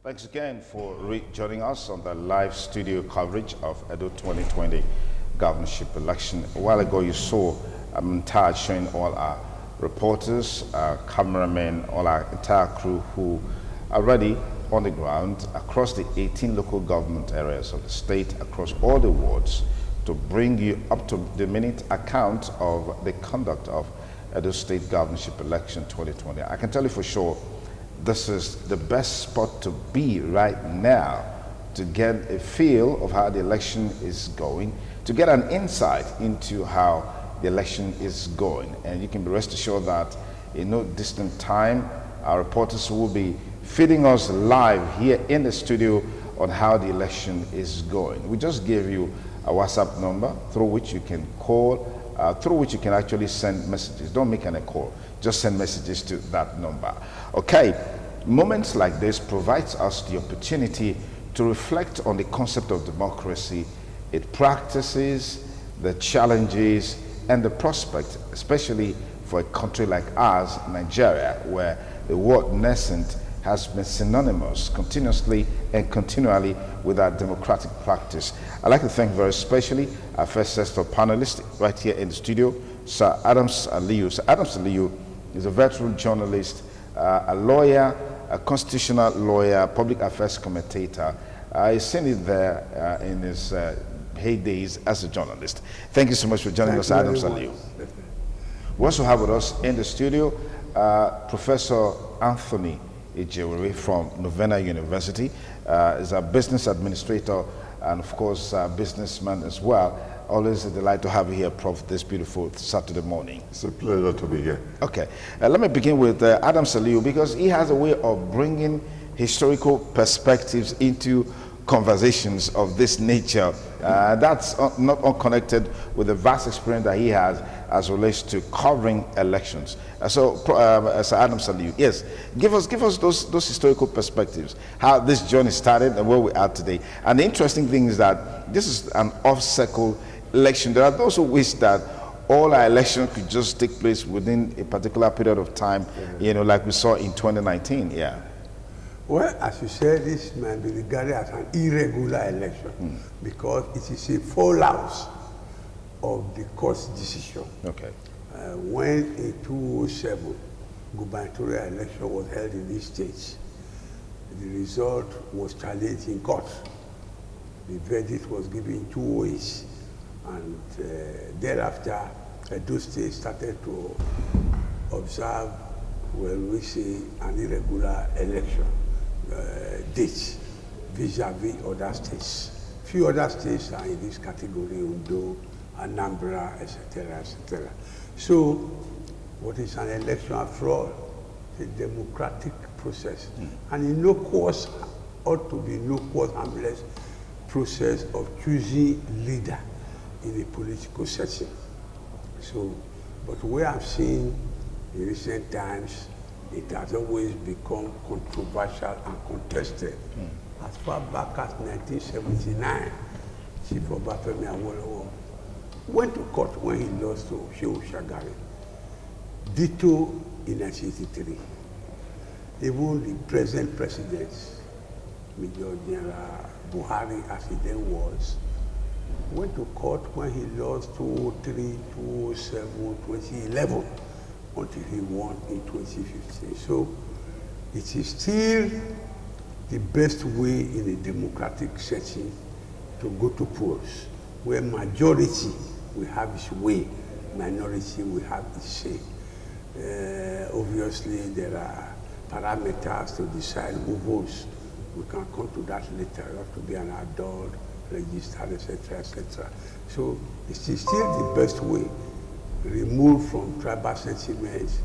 Thanks again for joining us on the live studio coverage of EDO 2020 governorship election. A while ago you saw a montage showing all our reporters, our cameramen, all our entire crew who are ready on the ground across the 18 local government areas of the state, across all the wards, to bring you up to the minute account of the conduct of Edo State Governorship Election 2020. I can tell you for sure, this is the best spot to be right now to get a feel of how the election is going, to get an insight into how the election is going. And you can be rest assured that in no distant time, our reporters will be feeding us live here in the studio on how the election is going. We just gave you a WhatsApp number through which you can call, through which you can actually send messages. Don't make any call, just send messages to that number. Okay, moments like this provides us the opportunity to reflect on the concept of democracy, its practices, the challenges, and the prospect, especially for a country like ours, Nigeria, where the word nascent has been synonymous continuously and continually with our democratic practice. I'd like to thank very especially our first set of panelists right here in the studio, Sir Adams Aliyu. Sir Adams Aliyu is a veteran journalist, a lawyer, a constitutional lawyer, public affairs commentator. I've seen it there in his heydays as a journalist. Thank you so much for joining us, Adams Aliyu. We also have with us in the studio Professor Anthony Ejewere from Novena University. Is a business administrator and of course a businessman as well. Always a delight to have you here, Prof, this beautiful Saturday morning. It's a pleasure to be here. Okay, let me begin with Adams Aliyu, because he has a way of bringing historical perspectives into conversations of this nature. That's not unconnected with the vast experience that he has as relates to covering elections. So, Sir Adams Aliyu, yes, give us those historical perspectives, how this journey started and where we are today. And the interesting thing is that this is an off-cycle election. There are those who wish that all our elections could just take place within a particular period of time, you know, like we saw in 2019, yeah. Well, as you said, this might be regarded as an irregular election because it is a fallout of the court's decision. Okay. When a 2007 gubernatorial election was held in this state, the result was challenged in court. The verdict was given 2 ways, and thereafter, Edo State started to observe, well, we say, an irregular election dates vis-a-vis other states. Few other states are in this category, Undo, Anambra, etc., etc. So, what is an election after all? A democratic process. And in no course ought to be no course harmless process of choosing leader in a political setting. So, but we have seen in recent times, it has always become controversial and contested. As far back as 1979, Chief Obafemi Awolowo went to court when he lost to Shehu Shagari. Ditto in 1983. Even the present president, Major General Buhari, as he then was, went to court when he lost 2003, 2007, 2011. Until he won in 2015. So it is still the best way in a democratic setting to go to polls, where majority will have its way, minority will have its say. Obviously, there are parameters to decide who votes. We can come to that later. You have to be an adult, registered, etc., etc. So it is still the best way, removed from tribal sentiments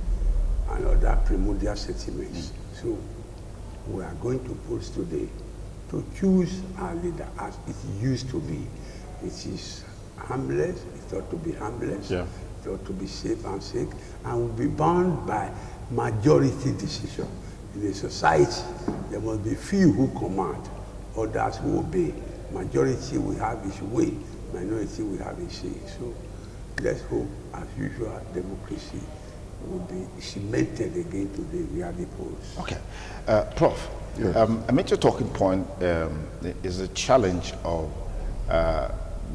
and other primordial sentiments. So we are going to polls today to choose our leader as it used to be. It is harmless, it ought to be harmless, it ought to be safe and safe, and will be bound by majority decision. In a society, there must be few who command, others who obey. Majority will have its way, minority will have its say. So let's hope, as usual, democracy will be cemented again today via the polls. Okay. Prof, Yes. A major talking point is the challenge of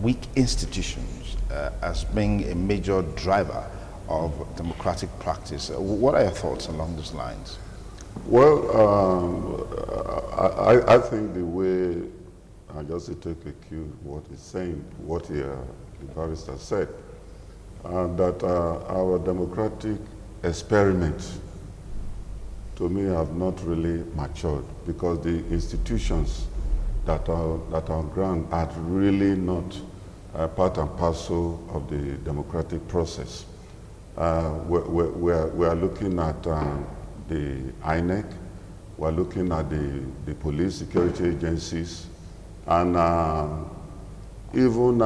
weak institutions as being a major driver of democratic practice. What are your thoughts along those lines? Well, I think the way, just to take a cue what he's saying, what the barrister said, that our democratic experiment, to me, have not really matured, because the institutions that are on ground are really not part and parcel of the democratic process. We are looking at the INEC, we're looking at the police security agencies, and even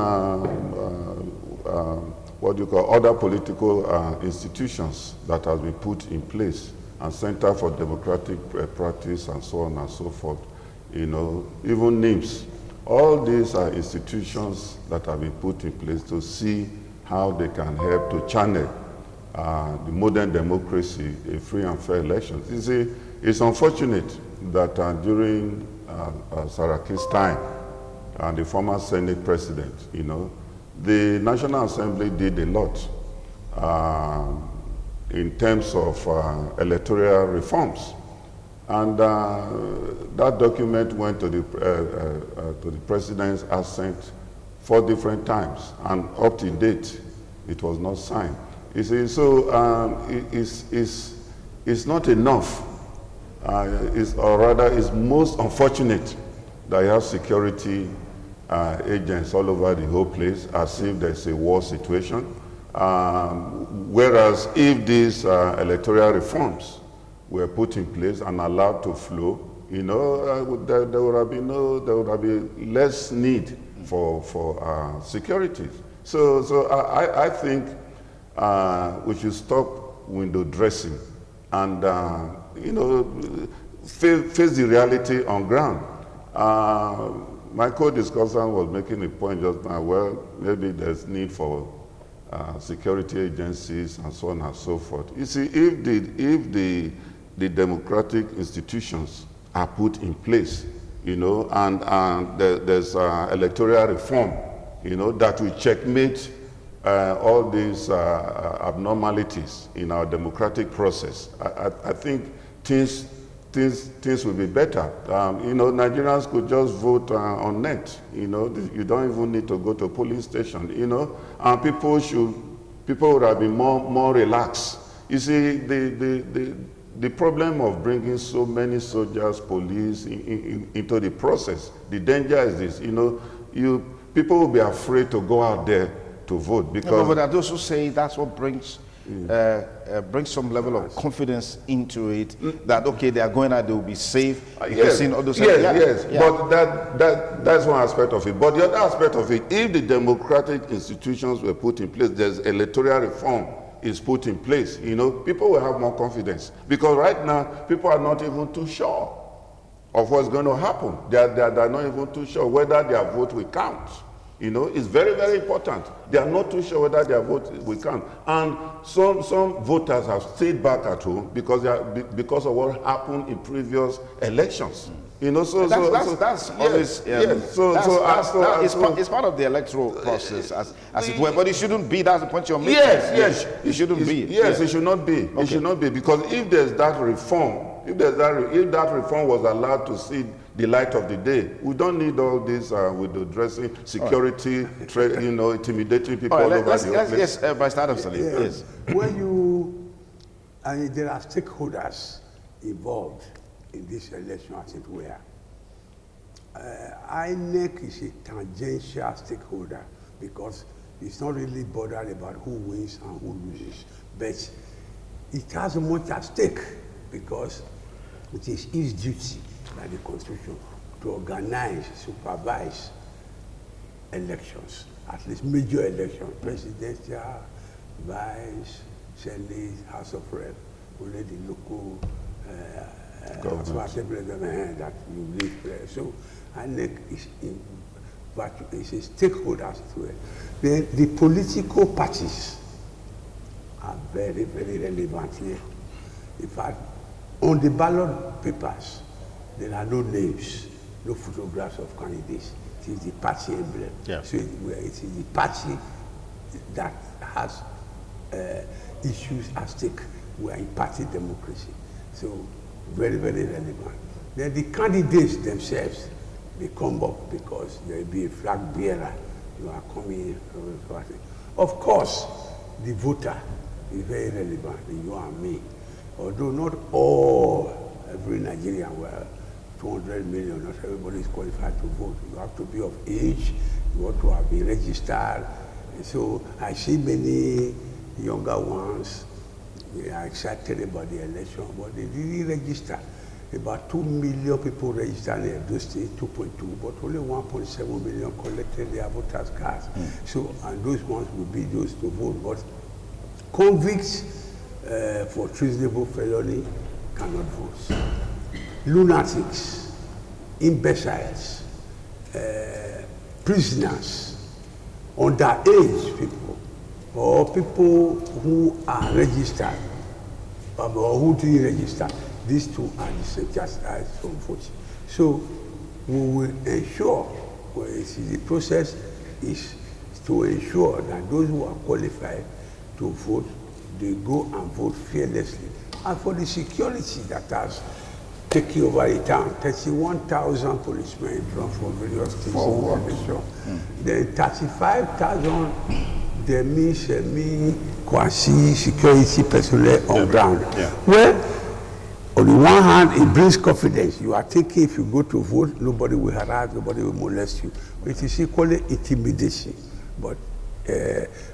what you call other political institutions that have been put in place, and Center for Democratic Practice, and so on and so forth, you know, even NIMS. All these are institutions that have been put in place to see how they can help to channel the modern democracy, a free and fair elections. You see, it's unfortunate that during Saraki's time, the former Senate president, you know, the National Assembly did a lot in terms of electoral reforms. And that document went to the president's assent 4 different times, and up to date, it was not signed. You see, so it's not enough. Or rather, it's most unfortunate that you have security agents all over the whole place, as if there's a war situation. Whereas if these electoral reforms were put in place and allowed to flow, you know, there would have been less need for security. So I think we should stop window dressing and you know, face the reality on ground. My co-discussant was making a point just now. Well, maybe there's need for security agencies and so on and so forth. You see, if the democratic institutions are put in place, you know, and there's electoral reform, you know, that will checkmate all these abnormalities in our democratic process, I think things will be better. You know, Nigerians could just vote on net. You know, you don't even need to go to a police station. You know, and people would have been more relaxed. You see, the problem of bringing so many soldiers, police into the process, the danger is this. You know, people will be afraid to go out there to vote, because. No, but those who say that's what brings some level of confidence into it, that okay, they are going out, they will be safe. Yes, but that's one aspect of it. But the other aspect of it, if the democratic institutions were put in place, there's electoral reform is put in place, you know, people will have more confidence. Because right now, people are not even too sure of what's going to happen. They're not even too sure whether their vote will count. You know, it's very, very important. They are not too sure whether their vote will count. And some voters have stayed back at home because of what happened in previous elections. You know, that's always it's part of the electoral process, as it were. But it shouldn't be. That's the point you're making. Yes, it shouldn't be. Yes, it should not be. Okay. It should not be, because if there's that reform, if that reform was allowed to see the light of the day, we don't need all this with the dressing, security, you know, intimidating people all over the place. Yes, by start of Salim. Yes. When there are stakeholders involved in this election, as it were. INEC is a tangential stakeholder, because it's not really bothered about who wins and who loses, but it has much at stake, because it is its duty by the Constitution to organize, supervise elections, at least major elections, presidential, vice, Senate, House of Rep, only the local that you live there. So INEC is a stakeholder as well. The political parties are very, very relevant here. In fact, on the ballot papers, there are no names, no photographs of candidates. It is the party emblem. Yeah. So it is the party that has issues at stake. We are in party democracy. So very, very relevant. Then the candidates themselves, they come up because there will be a flag bearer. You are coming from the party. Of course, the voter is very relevant, you and me. Although not all, every Nigerian, well, 200 million, not everybody is qualified to vote. You have to be of age, you have to have been registered. And so I see many younger ones, they are excited about the election, but they didn't register. About 2 million people registered in Edo State, 2.2, but only 1.7 million collected their voters' cards. So, and those ones will be those to vote. But convicts for treasonable felony cannot vote. Lunatics, imbeciles, prisoners, underage people, or people who are registered, or who didn't register. These two are the same, just as from voting. So we will ensure, the process is to ensure that those who are qualified to vote, they go and vote fearlessly. And for the security that has taken over the town, 31,000 policemen from various states in the nation. Then 35,000 quasi security personnel on ground. Yeah. Well, on the one hand, it brings confidence. You are thinking if you go to vote, nobody will harass, nobody will molest you. It is equally intimidation. But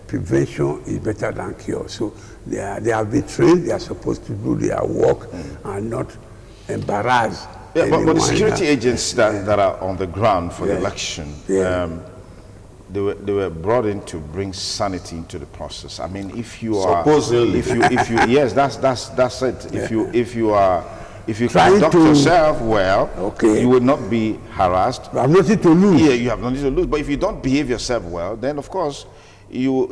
prevention is better than cure. So they have been trained, they are supposed to do their work and not embarrass. Yeah, but the security agents that are on the ground for the election, they were brought in to bring sanity into the process. I mean, if you are supposedly, if you yes, that's it. Yeah. If you Trying conduct to, yourself well, okay, you will not be harassed. You have nothing to lose. Yeah, you have nothing to lose. But if you don't behave yourself well, then of course you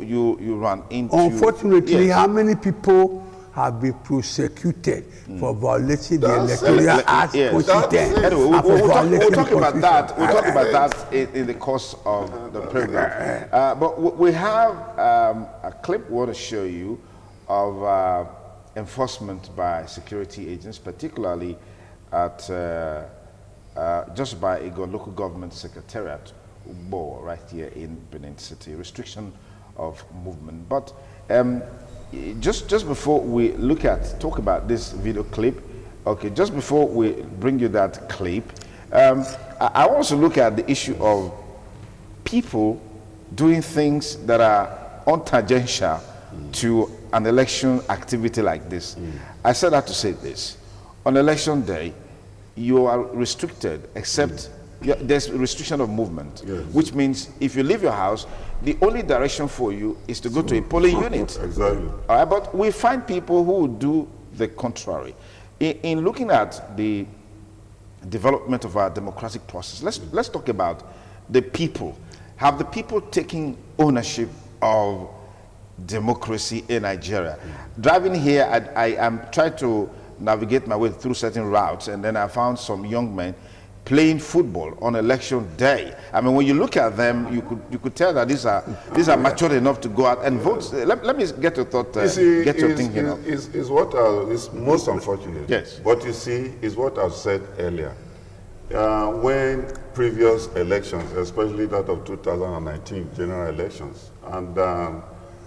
run into. Unfortunately, yes. how many people have been prosecuted for violating the Electoral Act? Yes. Anyway, we'll talk about that. We'll talk about that in the course of the program. But we have a clip we want to show you of enforcement by security agents, particularly at just by a local government secretariat, Ugbo, right here in Benin City. Restriction of movement, but. Just before we talk about this video clip, okay, just before we bring you that clip, I want to look at the issue of people doing things that are untangential to an election activity like this. I said that to say this. On election day, you are restricted except there's restriction of movement, which means if you leave your house, the only direction for you is to go to a polling unit. Exactly. But we find people who do the contrary. In looking at the development of our democratic process, let's talk about the people. Have the people taken ownership of democracy in Nigeria? Driving here, I am trying to navigate my way through certain routes, and then I found some young men playing football on election day. I mean, when you look at them, you could tell that these are mature enough to go out and vote. Let me get your thought, get your thinking. Is what is most unfortunate. Yes. What you see is what I've said earlier. When previous elections, especially that of 2019 general elections, and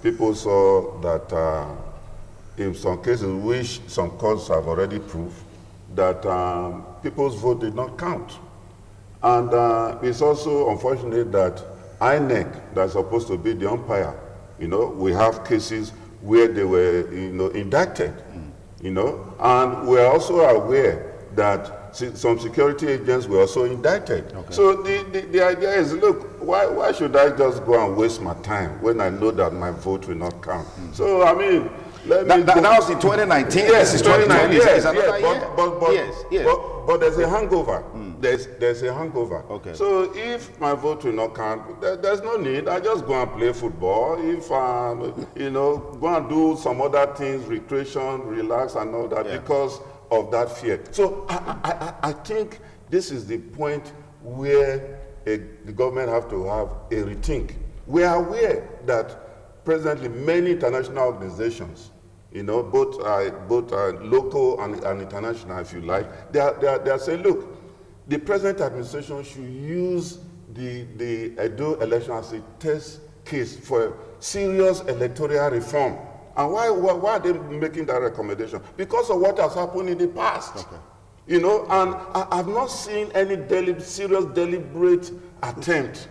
people saw that in some cases, which some courts have already proved, that people's vote did not count. And it's also unfortunate that INEC, that's supposed to be the umpire, we have cases where they were, indicted, and we're also aware that some security agents were also indicted. Okay. So the idea is, look, why should I just go and waste my time when I know that my vote will not count? So, I mean, that was in 2019. Yes, it's 2019. Yes, but there's a hangover. There's a hangover. Okay. So if my vote will not count, there's no need. I just go and play football. If go and do some other things, recreation, relax, and all that, because of that fear. So I think this is the point where the government have to have a rethink. We are aware that presently many international organizations, you know, both local and international, if you like, they are saying, look, the present administration should use the Edo election as a test case for serious electoral reform. And why are they making that recommendation? Because of what has happened in the past. Okay. You know, and I've not seen any serious deliberate attempt,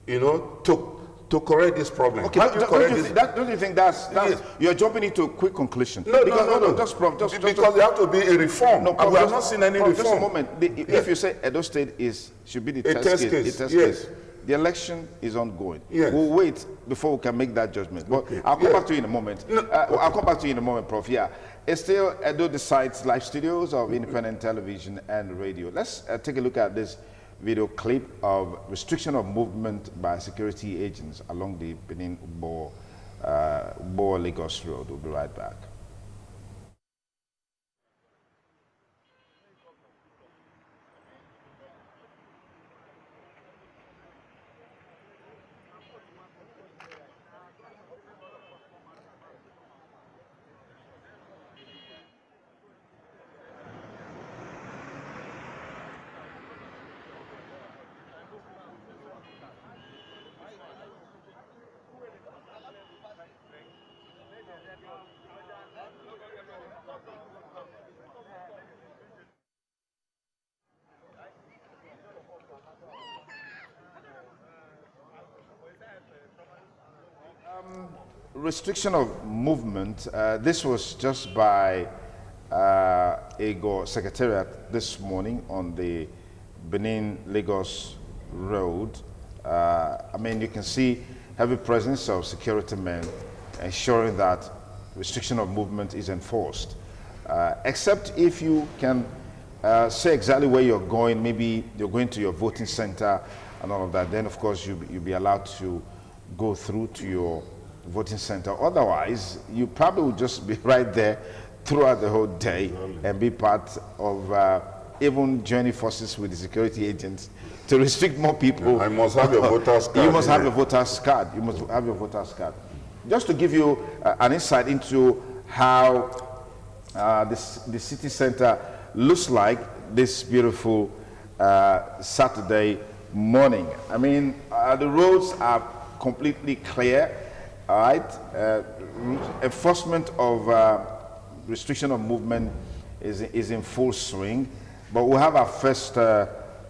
you know, to correct this problem. Okay, don't you think that's yes. You're jumping into a quick conclusion? No, just because there have to be a reform. No, and we have not seen any reform. Just a moment. If you say Edo State should be the test case. The election is ongoing. Yes. We'll wait before we can make that judgment. But okay. I'll come back to you in a moment. No, okay. I'll come back to you in a moment, Prof. Yeah. It's still Edo Decides live studios of independent television and radio. Let's take a look at this video clip of restriction of movement by security agents along the Benin-Bo Lagos Road. We'll be right back. Restriction of movement, this was just by EDO Secretariat this morning on the Benin-Lagos Road. I mean, you can see heavy presence of security men ensuring that restriction of movement is enforced. Except if you can say exactly where you're going, maybe you're going to your voting center and all of that, then of course you'll be allowed to go through to your voting center. Otherwise, you probably will just be right there throughout the whole day and be part of even joining forces with the security agents to restrict more people. I must have your voter's card. You must have your voter's card. You must have your voter's card. Just to give you an insight into how the city center looks like this beautiful Saturday morning. I mean, the roads are completely clear. All right, enforcement of restriction of movement is in full swing, but we'll have our first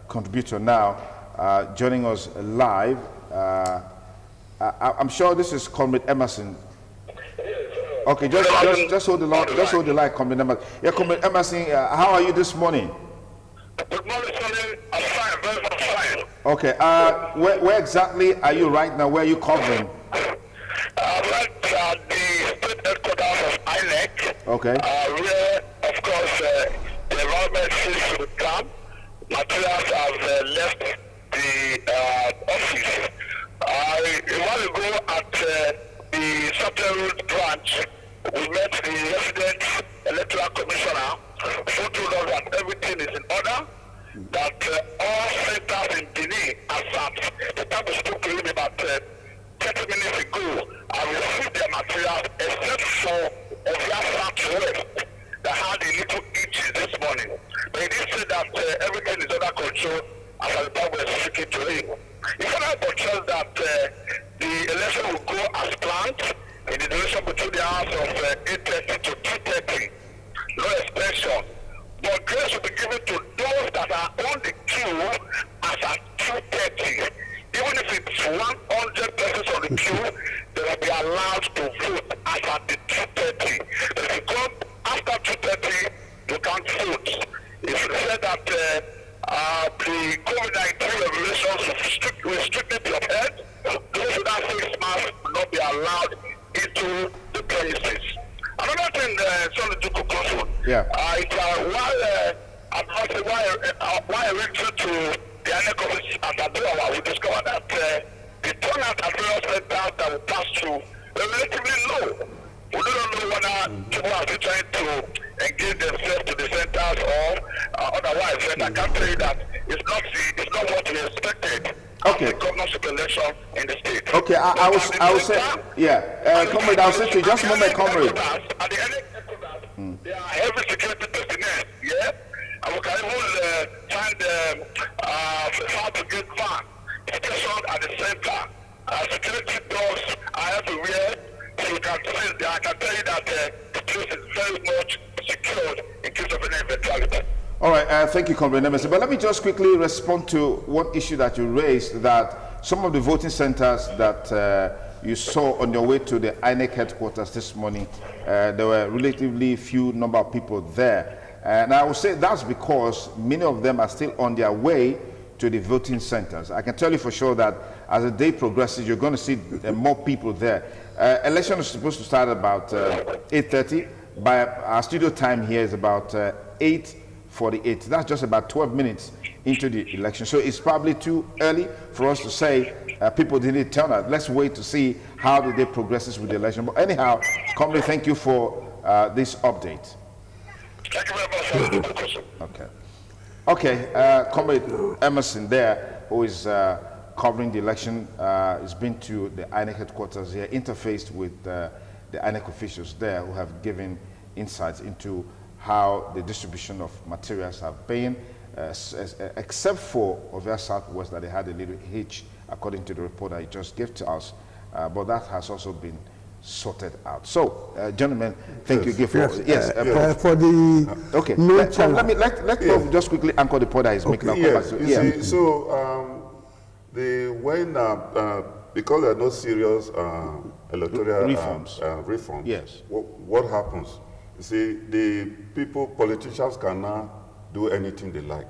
contributor now joining us live. I'm sure this is Comrade Emerson. Okay, just hold the line, Comrade Emerson. Yeah, Comrade Emerson, how are you this morning? Good morning, Sonny. I'm fine, very much fine. Okay, where exactly are you right now? Where are you covering? Right at the state headquarters of INEC. Okay. Where, of course, the environment seems to come. Materials have left the office. A while ago at the Southern Road branch, we met the resident electoral commissioner who told us that everything is in order, that all centers in Benin are sat. The time we spoke to him about 30 minutes ago, I received their materials except for Ovia Southwest that had a little itch this morning. But he did say that everything is under control as the time we're speaking to him. He further portrays that the election will go as planned in the duration between the hours of 8:30 to 2:30. No extension. But grace will be given to those that are on the queue as at 2:30. Even if it's 100 persons on the queue, they will be allowed to vote as at the 2:30. But if you come after 2:30, you can't vote. If you say that the COVID-19 regulations will strictly be upheld, those without face masks will not be allowed into the premises. Another thing, Sonny, to conclusion. Yeah. Why I read through to the INEC office at Adowa, we discovered that the turnout at various centers that will pass through are relatively low. We don't know whether people are trying to engage themselves to the center life, and I can tell you that it's not what we expected. Okay. The governorship election in the state. Okay, I will say, yeah, comrade, I'll say to you, just a moment, comrade. At the end, there are heavy security personnel, yeah? And we can even find fire brigade van stationed at the center. Security doors are everywhere, so I can tell you that the place is very much secured in case of any eventuality. All right, thank you, Comrade Nemesis. But let me just quickly respond to one issue that you raised, that some of the voting centers that you saw on your way to the INEC headquarters this morning, there were relatively few number of people there. And I would say that's because many of them are still on their way to the voting centers. I can tell you for sure that as the day progresses, you're going to see more people there. Election is supposed to start about 8:30. By our studio time here is about 8:48. That's just about 12 minutes into the election. So it's probably too early for us to say people didn't turn out. Let's wait to see how the day progresses with the election. But anyhow, Comrade, thank you for this update. Thank you very much. Okay. Okay, Comrade Emerson there, who is covering the election, has been to the INEC headquarters here, interfaced with the INEC officials there who have given insights into how the distribution of materials have been, except for Ovia Southwest, that they had a little hitch, according to the report that he just gave to us, but that has also been sorted out. So, gentlemen, thank you again for for the okay. Let just quickly anchor the point that he's making. Yes, see, so because there are no serious electoral reforms, yes, what happens? You see, the politicians cannot do anything they like.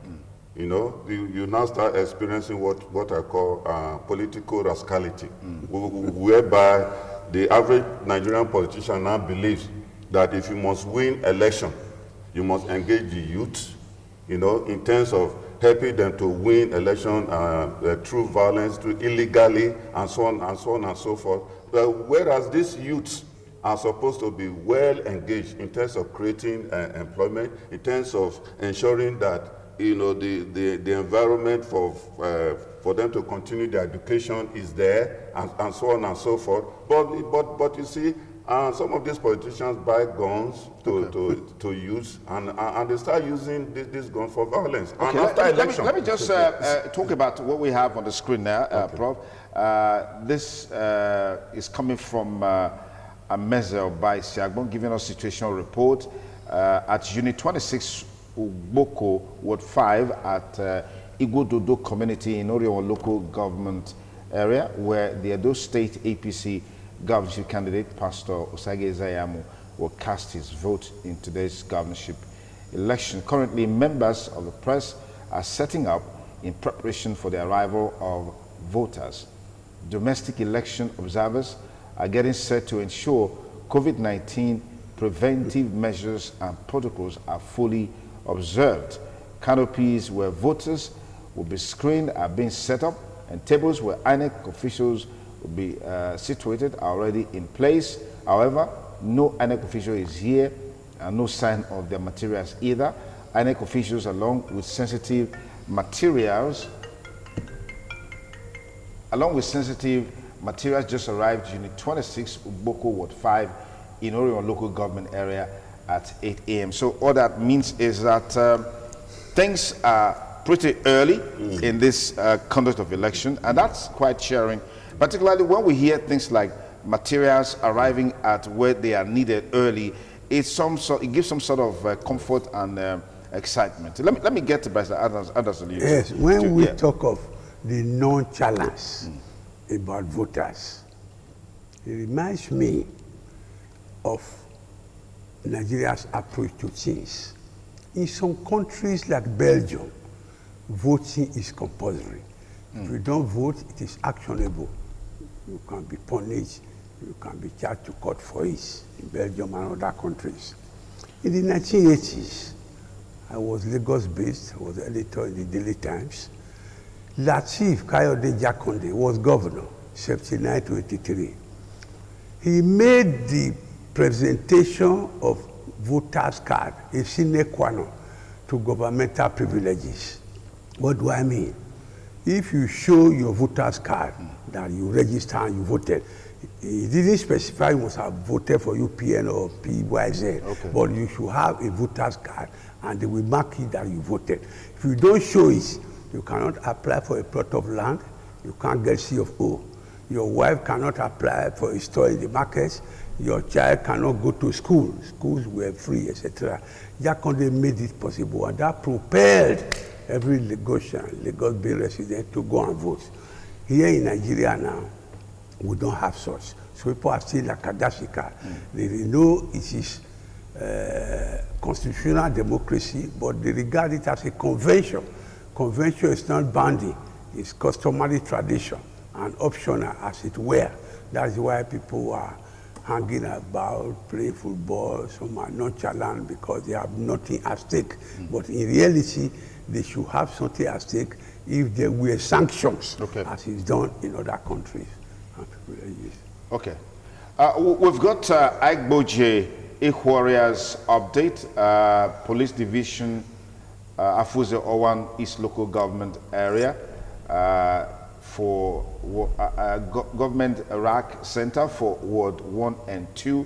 You know, you now start experiencing what I call political rascality, whereby the average Nigerian politician now believes that if you must win election, you must engage the youth, you know, in terms of helping them to win election through violence, through illegally, and so on and so on and so forth. Whereas these youths are supposed to be well engaged in terms of creating employment, in terms of ensuring that, you know, the environment for them to continue their education is there, and so on and so forth. But you see, some of these politicians buy guns to use, and they start using this gun for violence. Okay, and after election, let me just talk about what we have on the screen now, Prof. This is coming from a measure by Siagbon, giving us situational report at Unit 26 Uboko, Ward 5 at Igbododo community in Orion local government area, where the Edo State APC governorship candidate, Pastor Osage Zayamu, will cast his vote in today's governorship election. Currently, members of the press are setting up in preparation for the arrival of voters. Domestic election observers are getting set to ensure COVID-19 preventive measures and protocols are fully observed. Canopies where voters will be screened are being set up, and tables where INEC officials will be situated are already in place. However, no INEC official is here and no sign of their materials either. INEC officials, along with sensitive materials, just arrived Unit 26 Uboko Ward 5 in Orion local government area at 8 a.m. So all that means is that things are pretty early in this conduct of election, and that's quite cheering, particularly when we hear things like materials arriving at where they are needed early. It gives some sort of comfort and excitement. Let me get to Pastor Anderson. Yes, when we talk of the nonchalance about voters, it reminds me of Nigeria's approach to things. In some countries like Belgium, voting is compulsory. If you don't vote, it is actionable. You can be punished, you can be charged to court for it in Belgium and other countries. In the 1980s, I was Lagos-based, I was editor in the Daily Times. Lateef Kayode Jakonde was governor, 79 to 83. He made the presentation of voters' card a sine qua non to governmental privileges. What do I mean? If you show your voter's card that you register and you voted, it didn't specify you must have voted for UPN or PYZ, but you should have a voter's card and they will mark it that you voted. If you don't show it, you cannot apply for a plot of land, you can't get C of O. Your wife cannot apply for a store in the markets, your child cannot go to school, schools were free, etc. Jakonde made it possible, and that propelled every Lagosian, Lagos-based resident to go and vote. Here in Nigeria now, we don't have such. So people are still like Kadashi card. They know it is constitutional democracy, but they regard it as a convention. Convention is not binding, it's customary tradition and optional as it were. That's why people are hanging about, playing football, some are nonchalant because they have nothing at stake. But in reality, they should have something at stake if there were sanctions, as is done in other countries. Okay. We've got Aigboje Warriors update, Police Division, Afuze Owan East Local Government Area for Government Iraq Center for Ward 1 and 2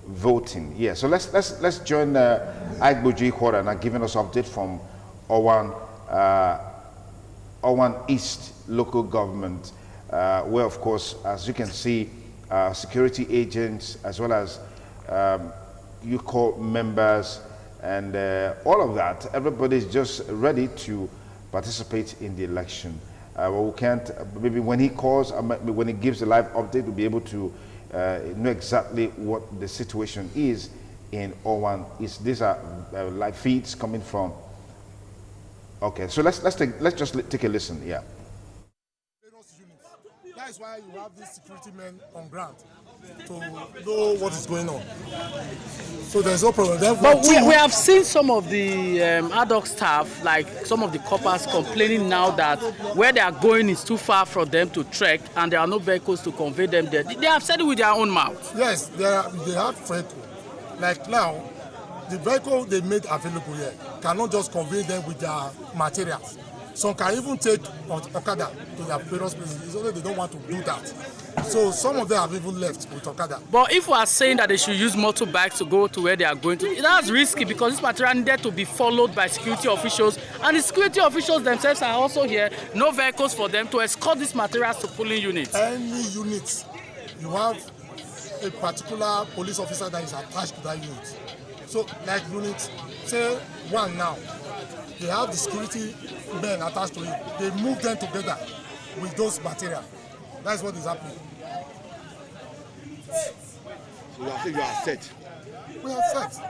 voting. Yeah, so let's join Aigboje Warrior now giving us update from Owan East Local Government, where of course, as you can see, security agents as well as UCO members and all of that, everybody's just ready to participate in the election. We can't, maybe when he calls, when he gives a live update, we'll be able to know exactly what the situation is in Owan East. These are live feeds coming from. Okay, so let's just take a listen. Yeah. That is why you have these security men on ground to know what is going on. So there's no problem. But we have seen some of the ad hoc staff, like some of the coppers, complaining now that where they are going is too far for them to trek and there are no vehicles to convey them there. They have said it with their own mouth. Yes, they have vehicle. Like now, the vehicle they made available here cannot just convey them with their materials. Some can even take Okada to their various places. It's only they don't want to do that. So some of them have even left with Okada. But if we are saying that they should use motorbikes to go to where they are going to, that's risky because this material needed to be followed by security officials. And the security officials themselves are also here. No vehicles for them to escort these materials to polling units. Any unit, you have a particular police officer that is attached to that unit. So like unit, say one now, they have the security men attached to it. They move them together with those materials. That's what is happening. So you are set? We are set.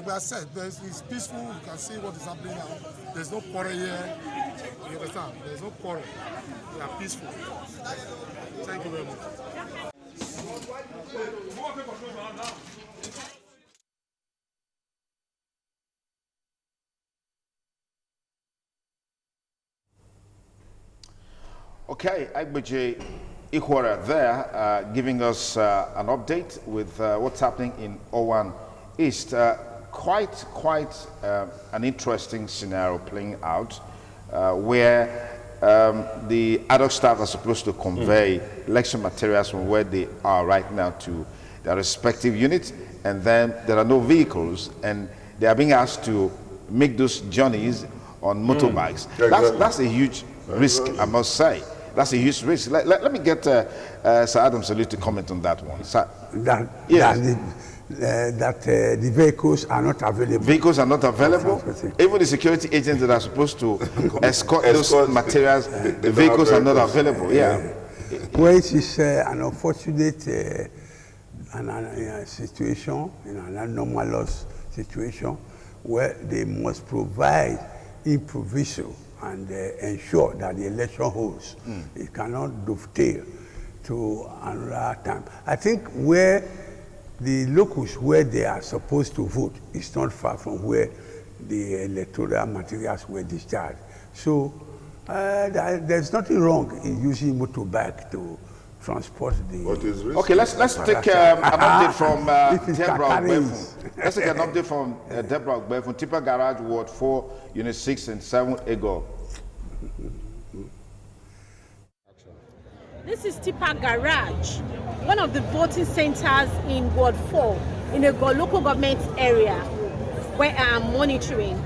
We are set. It's peaceful. You can see what is happening now. There's no quarrel here. You understand? There's no quarrel. We are peaceful. Thank you very much. Okay, Aigboje Ikwara there, giving us an update with what's happening in Owan East. Quite an interesting scenario playing out, where the ad hoc staff are supposed to convey election materials from where they are right now to their respective units, and then there are no vehicles, and they are being asked to make those journeys on motorbikes. That's a huge risk, I must say. That's a huge risk. Let me get Sir Adam Salute to comment on that one. Sir, that the vehicles are not available. Vehicles are not available. Even the security agents that are supposed to escort those materials, the vehicles are not available. Yeah. Well, it is an unfortunate situation, an anomalous situation, where they must provide improviso and ensure that the election holds. It cannot dovetail to another time. I think where the locus where they are supposed to vote is not far from where the electoral materials were discharged. So there's nothing wrong in using motorbike to transport the... What is risky? Okay, let's take an update from Deborah Ogbefun. Let's take an update from Deborah Ogbefun, Tipper Garage, Ward 4, Unit 6 and 7, EDO. This is Tipper Garage, one of the voting centers in Ward 4 in a local government area where I am monitoring.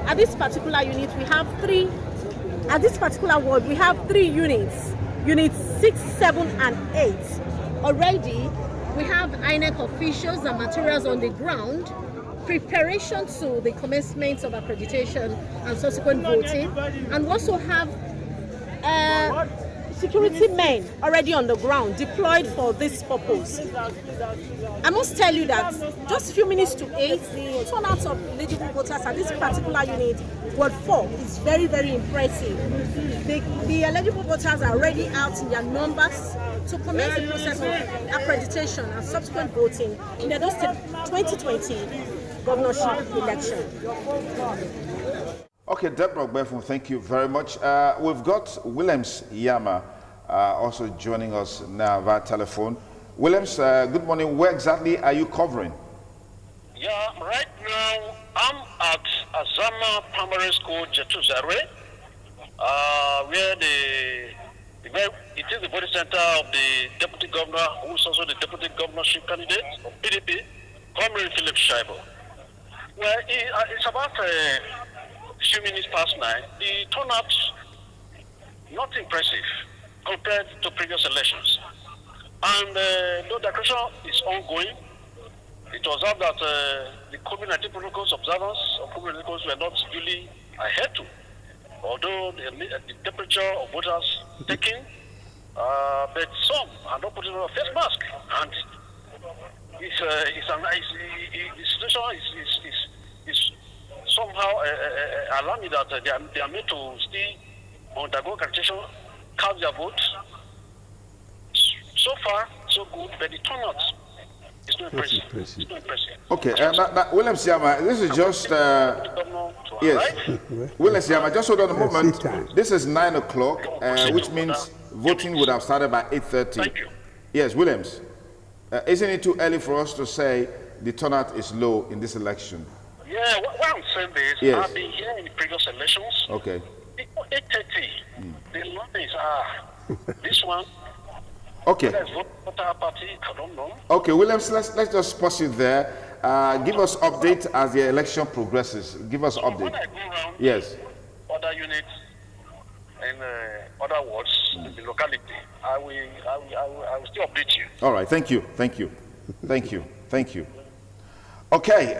At this particular unit, we have at this particular ward, we have 3 units, units 6, 7, and 8. Already, we have INEC officials and materials on the ground, preparation to the commencement of accreditation and subsequent voting, and we also have security men already on the ground deployed for this purpose. I must tell you that just a few minutes to 8, the turnout of eligible voters at this particular unit, Ward 4, is very, very impressive. The eligible voters are already out in their numbers to commence the process of accreditation and subsequent voting in the Edo State 2020 governorship election. Okay, Deborah Ogbefun, thank you very much. We've got Williams Yama also joining us now via telephone. Williams, good morning. Where exactly are you covering? Yeah, right now I'm at Azama Primary School, Jetuzare, where it is the voting center of the Deputy Governor, who is also the Deputy Governorship candidate of PDP, Comrade Philip Shaibo. Well, it's about a few minutes past 9. The turnout, not impressive compared to previous elections. And though the declaration is ongoing, it was observed that the COVID-19 protocols observance of COVID-19 protocols were not duly adhered to, although the temperature of voters taken, but some are not putting on a face mask. And the situation is somehow alarming that they are made to still undergo accreditation, cast their vote. So far, so good, but the turnout is not impressive. It's not impressive. Okay, William Siama, this is just... yes, William Siama, just hold on a moment. This is 9 o'clock, which means voting would have started by 8:30. Thank you. Yes, Williams, isn't it too early for us to say the turnout is low in this election? Yeah, what I'm saying is, yes. I've been here in the previous elections. Okay. Before 8:30, the lines are this one. Okay. Voter party, I don't know. Okay, Williams, let's just pause it there. Give us update as the election progresses. Give us update. When I go around yes. other units and other wards in the locality, I will still update you. All right, thank you. Thank you. Okay,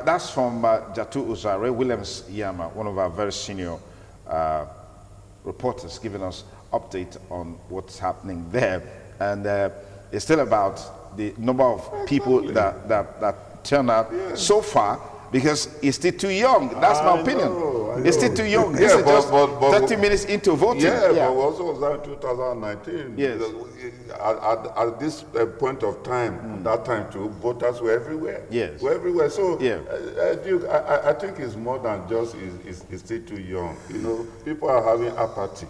that's from Jatu Uzare, Williams Yama, one of our very senior reporters, giving us update on what's happening there. And it's still about the number of people that turn out so far, because it's still too young. That's my opinion. It's still too young. This is just 30 minutes into voting. Yeah, but also was that 2019. Yes. At this point of time, that time too, voters were everywhere. Yes. Were everywhere. So, yeah. Duke, I think it's more than just it's still too young. You know, people are having apathy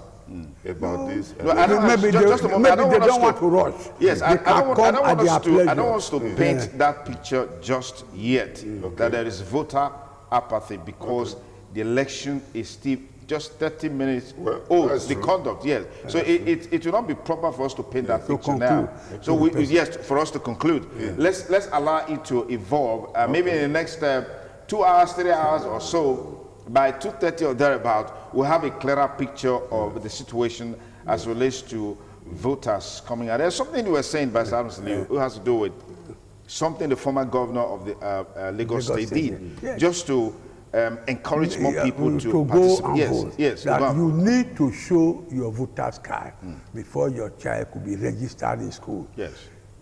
about this. Maybe they don't want to rush. Yes, I don't want us to paint that picture just yet, that there is voter apathy because the election is still just 30 minutes old, the conduct, yes. So it will not be proper for us to paint that picture now. So yes, for us to conclude, let's allow it to evolve. Maybe in the next 2 hours, 3 hours or so, by 2:30 or thereabout, we'll have a clearer picture of the situation as relates to voters coming out. There's something you were saying, Vice Liu, who has to do with something the former governor of the Lagos State did, just to encourage more people to participate. Yes. That you need to show your voter's card before your child could be registered in school. Yes.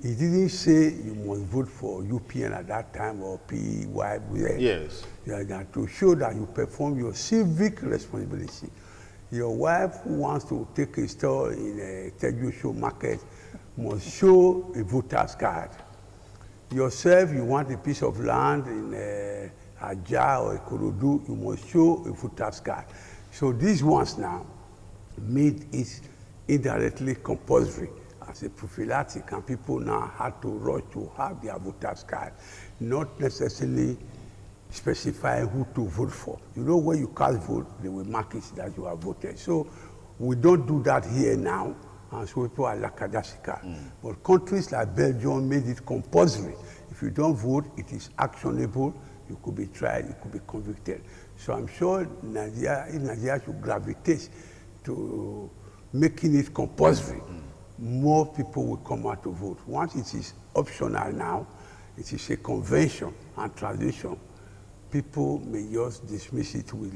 He didn't say you must vote for UPN at that time or PY. Yes. To show that you perform your civic responsibility. Your wife who wants to take a store in a Teju market must show a voter's card. Yourself, you want a piece of land in Aja or Ikorodu, you must show a voter's card. So these ones now made it indirectly compulsory. as a prophylactic, and people now had to rush to have their voters card, not necessarily specifying who to vote for. You know, when you cast vote, they will mark it that you have voted. So we don't do that here now, and so people are lackadaisical. But countries like Belgium made it compulsory. If you don't vote, it is actionable. You could be tried, you could be convicted. So I'm sure Nigeria should gravitate to making it compulsory. More people will come out to vote. Once it is optional now, it is a convention and tradition. People may just dismiss it with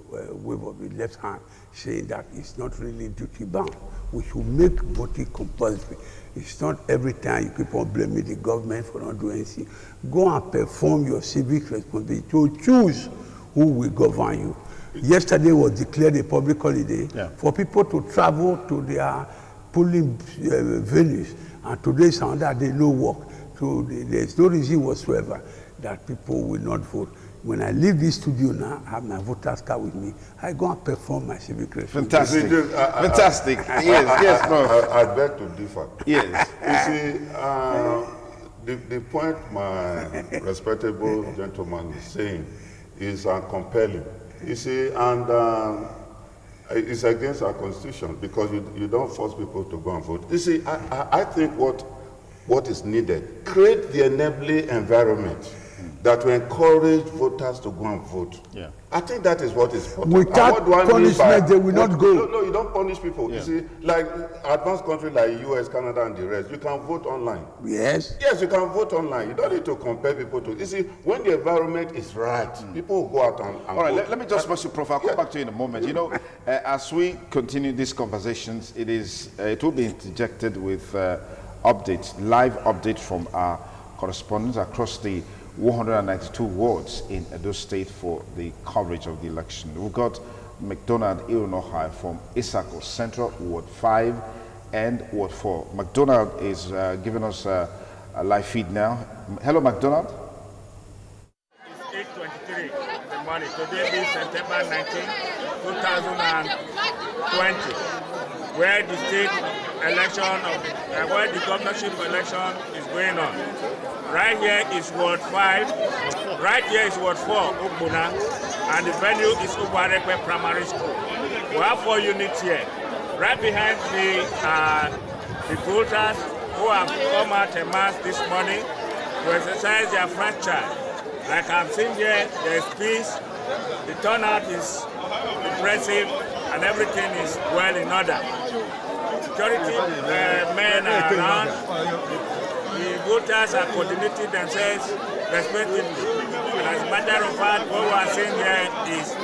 wave of the left hand, saying that it's not really duty bound. We should make voting compulsory. It's not every time you keep on blaming the government for not doing anything. Go and perform your civic responsibility to choose who will govern you. Yesterday was declared a public holiday for people to travel to their polling venues, and today is another day, no work. So there's no reason whatsoever that people will not vote. When I leave this studio now, I have my voter's card with me. I go and perform my civic responsibility. Fantastic. Fantastic. Yes, no. I beg to differ. Yes. You see, the point my respectable gentleman is saying is compelling. You see, and it's against our constitution because you don't force people to go and vote. You see, I think what is needed, create the enabling environment that will encourage voters to go and vote. Yeah. I think that is what is important. Without punishment, they will not go. No, you don't punish people. Yeah. You see, like advanced countries like US, Canada, and the rest, you can vote online. Yes. Yes, you can vote online. You don't need to compare people to. You see, when the environment is right, people will go out and all right, vote. let me just, Mr. Prof, I'll come back to you in a moment. You know, as we continue these conversations, it will be interjected with live updates from our correspondents across the 192 wards in Edo State for the coverage of the election. We've got McDonald Irunohai from Isako Central, Ward 5 and Ward 4. McDonald is giving us a live feed now. Hello, McDonald. It's 8:23 in the morning. Today is September 19, 2020, where the state election where the governorship election is going on. Right here is Ward 5, right here is Ward 4, Ubuna, and the venue is Ubarekwe Primary School. We have 4 units here. Right behind the voters who have come out en masse this morning to exercise their franchise. Like I'm seeing here, there is peace, the turnout is impressive, and everything is well in order. Security men are around. The voters are coordinating themselves respectively. And as a matter of fact, what we are seeing here is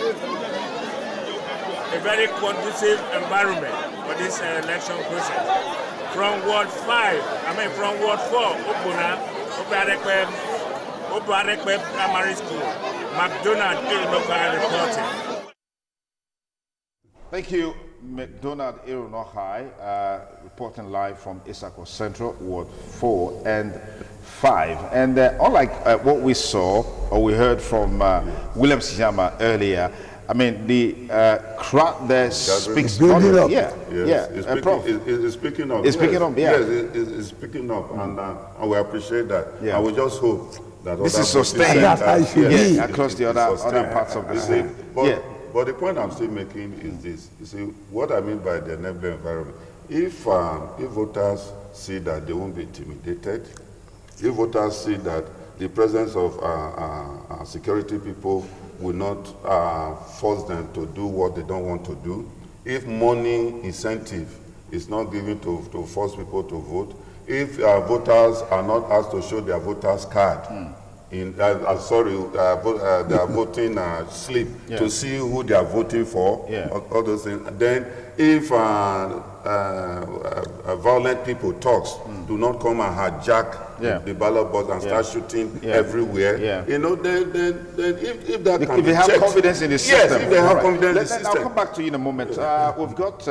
a very conducive environment for this election process. From Ward 4, Ubuna, Ubarekwe Primary School, McDonald Irunohai reporting. Thank you, McDonald Irunohai, reporting live from Isako Central, Ward 4 and 5. And unlike what we saw or we heard from William Sijama earlier, I mean, the crowd there speaks volume. Yeah, yes. It's speaking up. It's speaking up, yeah. Yes, it's speaking up, and we appreciate that. Yeah. I will just hope that this is sustained across the other parts of the state. But the point I'm still making is this. You see, what I mean by the enabling environment, if voters see that they won't be intimidated, if voters see that the presence of security people will not force them to do what they don't want to do, if money incentive is not given to force people to vote, if voters are not asked to show their voters card, their voting slip to see who they are voting for, all those things. Then if violent people talks, do not come and hijack the ballot box and start shooting everywhere. You know, then if that can if they have confidence in the system. Yes, if they have confidence in the system. I'll come back to you in a moment. We've got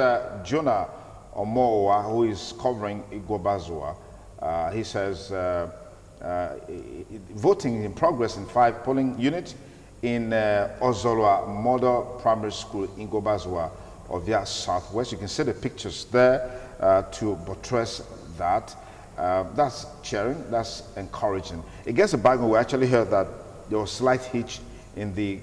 Jonah Omowa, who is covering Igobazua. He says voting in progress in 5 polling units in Ozolwa Model Primary School in Igobazua of Via Southwest. You can see the pictures there. to buttress that. That's cheering, that's encouraging. Against the background, we actually heard that there was slight hitch in the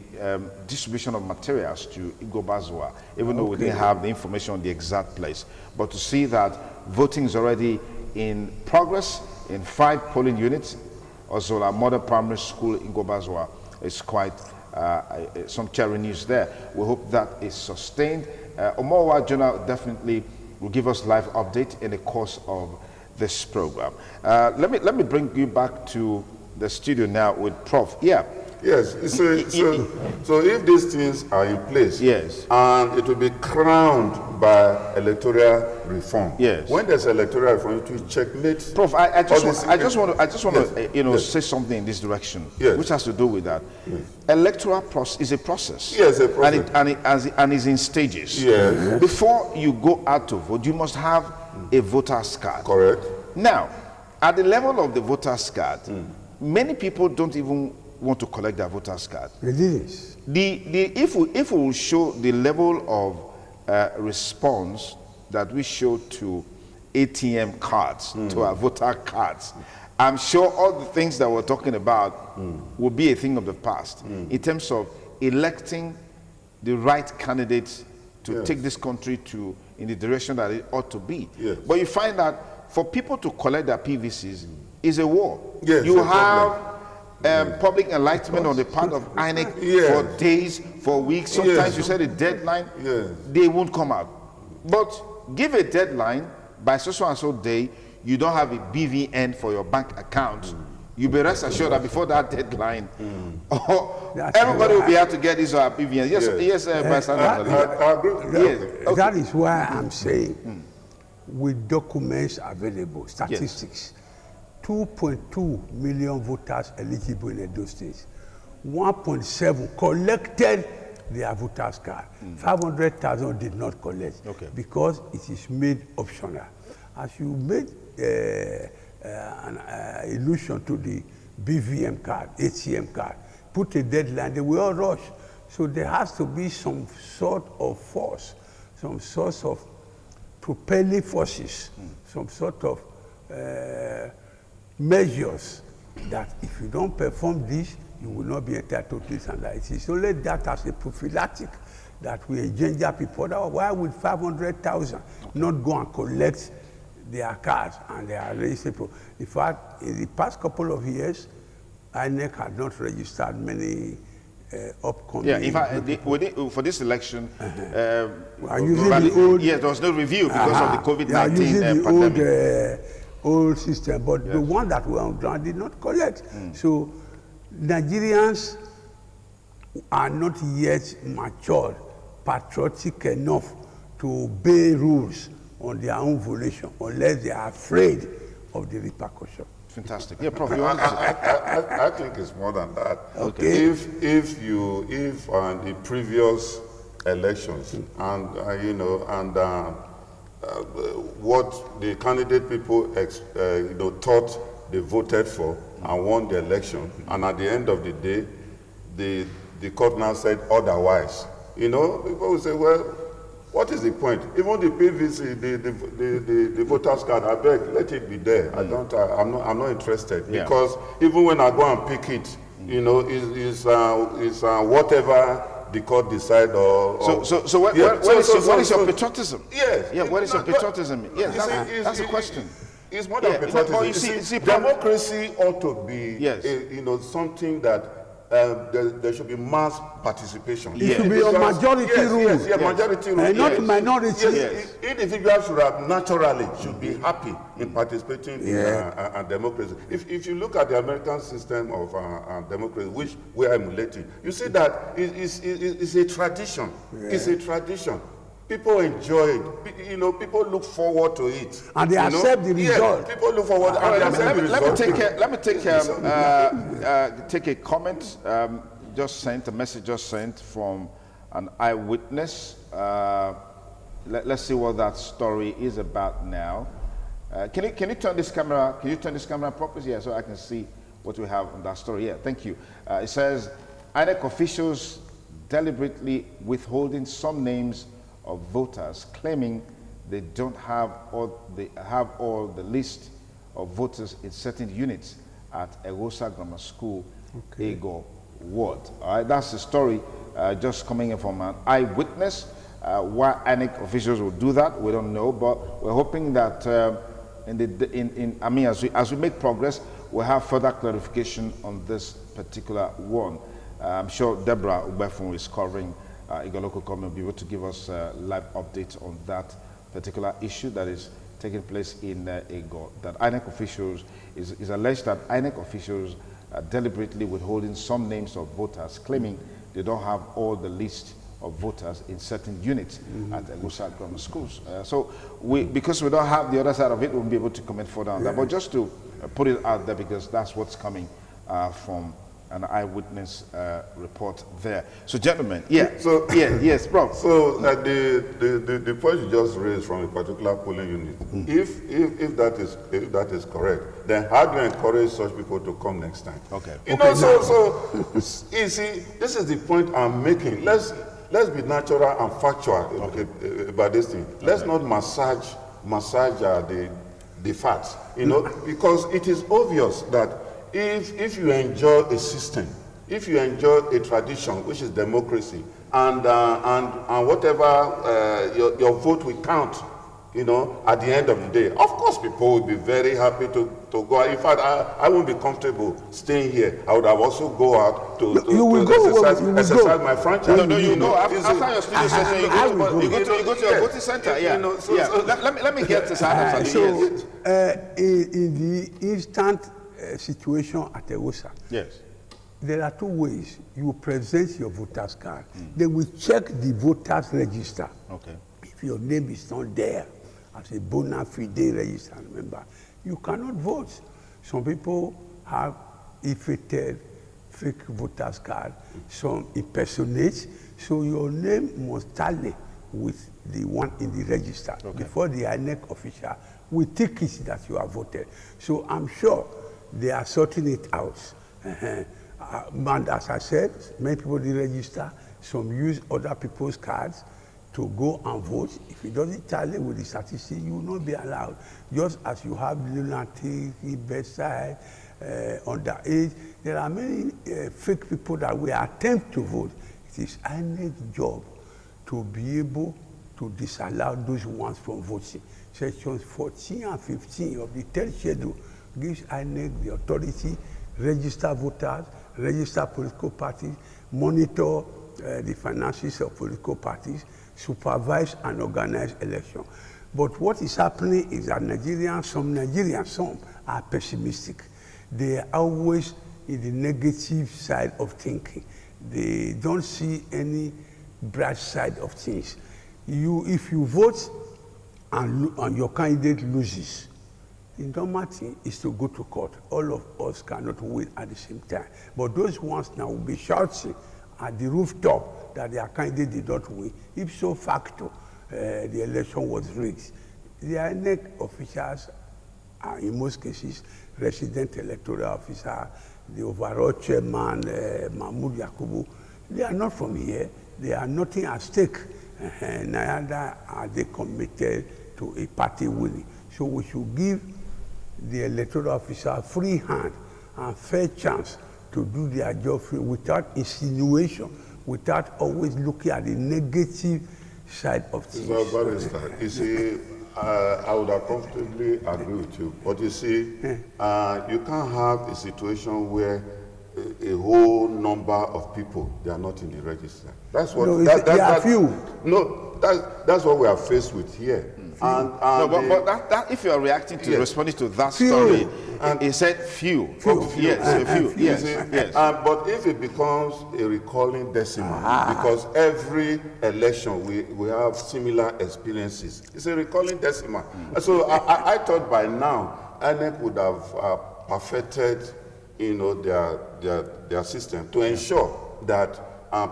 distribution of materials to Igobazwa, even though we didn't have the information on the exact place. But to see that voting is already in progress in 5 polling units, also our Modern Primary School in Igobazwa is quite some cheering news there. We hope that is sustained. Omowa Jonah definitely will give us live update in the course of this program. Let me bring you back to the studio now with Prof. Yeah. Yes, so if these things are in place, yes, and it will be crowned by electoral reform. Yes. When there's electoral reform, it will checkmate. Prof, I just want to yes. say something in this direction, yes, which has to do with that. Yes. Electoral process is a process. Yes, a process. And is in stages. Yes. Before you go out to vote, you must have a voter's card. Correct. Now, at the level of the voter's card, many people don't even want to collect their voter's card. It is. If we will show the level of response that we show to ATM cards, to our voter cards, I'm sure all the things that we're talking about will be a thing of the past in terms of electing the right candidates to take this country in the direction that it ought to be. Yes. But you find that for people to collect their PVCs is a war. Yes, you have public enlightenment on the part of INEC for days, for weeks. Sometimes you set a deadline, they won't come out. But give a deadline, by so and so day, you don't have a BVN for your bank account. You be rest assured that before that deadline, everybody will be able to get his BVN. Yes, I agree. Yes. That is why I'm saying, with documents available, statistics, 2.2 million voters eligible in Edo State. 1.7 collected their voters card. 500,000 did not collect because it is made optional. As you made an allusion to the BVM card, ATM card, put a deadline, they will all rush. So there has to be some sort of force, some sort of propelling forces, some sort of measures that if you don't perform this, you will not be entitled to this and that. It is only that as a prophylactic that we endanger people. Why would 500,000 not go and collect their cards and their registered? In fact, in the past couple of years, INEC had not registered many upcoming. Yeah, in fact, for this election, there was no review because of the COVID-19 pandemic. Old system, but the one that were on ground did not collect. So Nigerians are not yet matured, patriotic enough to obey rules on their own volition unless they are afraid of the repercussion. Fantastic. Yeah, Prof. I think it's more than that. Okay. If the previous elections and what the candidate people thought they voted for and won the election, and at the end of the day, the court now said otherwise. People will say, well, what is the point? Even the PVC, the voters card, I beg, let it be there. I'm not interested because even when I go and pick it, it's whatever the court decide So what is your patriotism? Yes. Yeah, what is your patriotism? Yes, that's the question. It's more than patriotism. You see, democracy ought to be something that there should be mass participation. It should be a majority rule. Majority rule. And not minority. Individuals should be happy in participating in democracy. If you look at the American system of democracy, which we are emulating, you see that it's a tradition. It's a tradition. People enjoy it. People look forward to it. And they accept the result. People look forward and they accept the result. Let me take a comment a message just sent from an eyewitness. Let's see what that story is about now. Can you turn this camera? Can you turn this camera properly so I can see what we have on that story? Yeah, thank you. It says INEC officials deliberately withholding some names of voters, claiming they don't have all the list of voters in certain units at Egosa Grammar School, Ego Ward. All right, that's the story just coming in from an eyewitness. Why INEC officials will do that, we don't know, but we're hoping that as we make progress, we'll have further clarification on this particular one. I'm sure Deborah Ubefun is covering Ego Local Government, will be able to give us a live update on that particular issue that is taking place in Ego. That INEC officials, is alleged that INEC officials are deliberately withholding some names of voters, claiming they don't have all the list of voters in certain units at Egosa Grammar Schools. Because we don't have the other side of it, we won't be able to comment further on that. But just to put it out there, because that's what's coming from an eyewitness report there. So, gentlemen, yes, Prof. So, the point you just raised from a particular polling unit, if that is correct, then how do you encourage such people to come next time? Okay. You see, this is the point I'm making. Let's be natural and factual about this thing. Let's not massage the facts, because it is obvious that if you enjoy a system, if you enjoy a tradition, which is democracy, and whatever your vote will count, at the end of the day, of course people will be very happy to go out. In fact, I won't be comfortable staying here. I would have also go out to exercise my franchise. No, you go after your studio session. You go to your voting center. Let me get this out. In the instant situation at Egosa, yes, there are two ways. You present your voter's card. They will check the voter's register. Okay. If your name is not there as a bona fide registered member, you cannot vote. Some people have infected fake voter's card. Some impersonate. So your name must tally with the one in the register before the INEC official will take it that you have voted. So I'm sure they are sorting it out. And as I said, many people did register. Some use other people's cards to go and vote. If it doesn't tally with the statistics, you will not be allowed. Just as you have lunatic, bedside, underage, there are many fake people that will attempt to vote. It is INEC's job to be able to disallow those ones from voting. Sections 14 and 15 of the 10th schedule gives INEC the authority, register voters, register political parties, monitor the finances of political parties, supervise and organize election. But what is happening is that some are pessimistic. They are always in the negative side of thinking. They don't see any bright side of things. If you vote and your candidate loses, the normal thing is to go to court. All of us cannot win at the same time. But those ones now will be shouting at the rooftop that their candidate did not win. Ipso facto, the election was rigged. The INEC officials are, in most cases, resident electoral officer, the overall chairman, Mahmoud Yakubu. They are not from here. They are nothing at stake. Neither are they committed to a party winning. So we should give the electoral officer a free hand and fair chance to do their job free without insinuation, without always looking at the negative side of things. You see, I would have comfortably agree with you. But you see, you can't have a situation where a whole number of people, they are not in the register. That's what. No, there are few. No, that's what we are faced with here. But if you are reacting to responding to that story, and he said few. Yes. But if it becomes a recalling decimal, because every election we have similar experiences, it's a recalling decimal. So I thought by now INEC would have perfected, their system to ensure that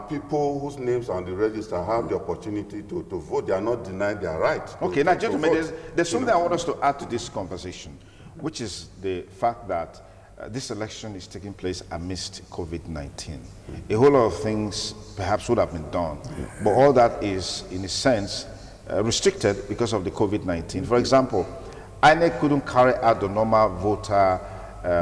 people whose names are on the register have the opportunity to vote. They are not denied their right. Okay, now, gentlemen, there's something I want us to add to this conversation, which is the fact that this election is taking place amidst COVID-19. A whole lot of things perhaps would have been done, but all that is, in a sense, restricted because of the COVID-19. For example, INEC couldn't carry out the normal voter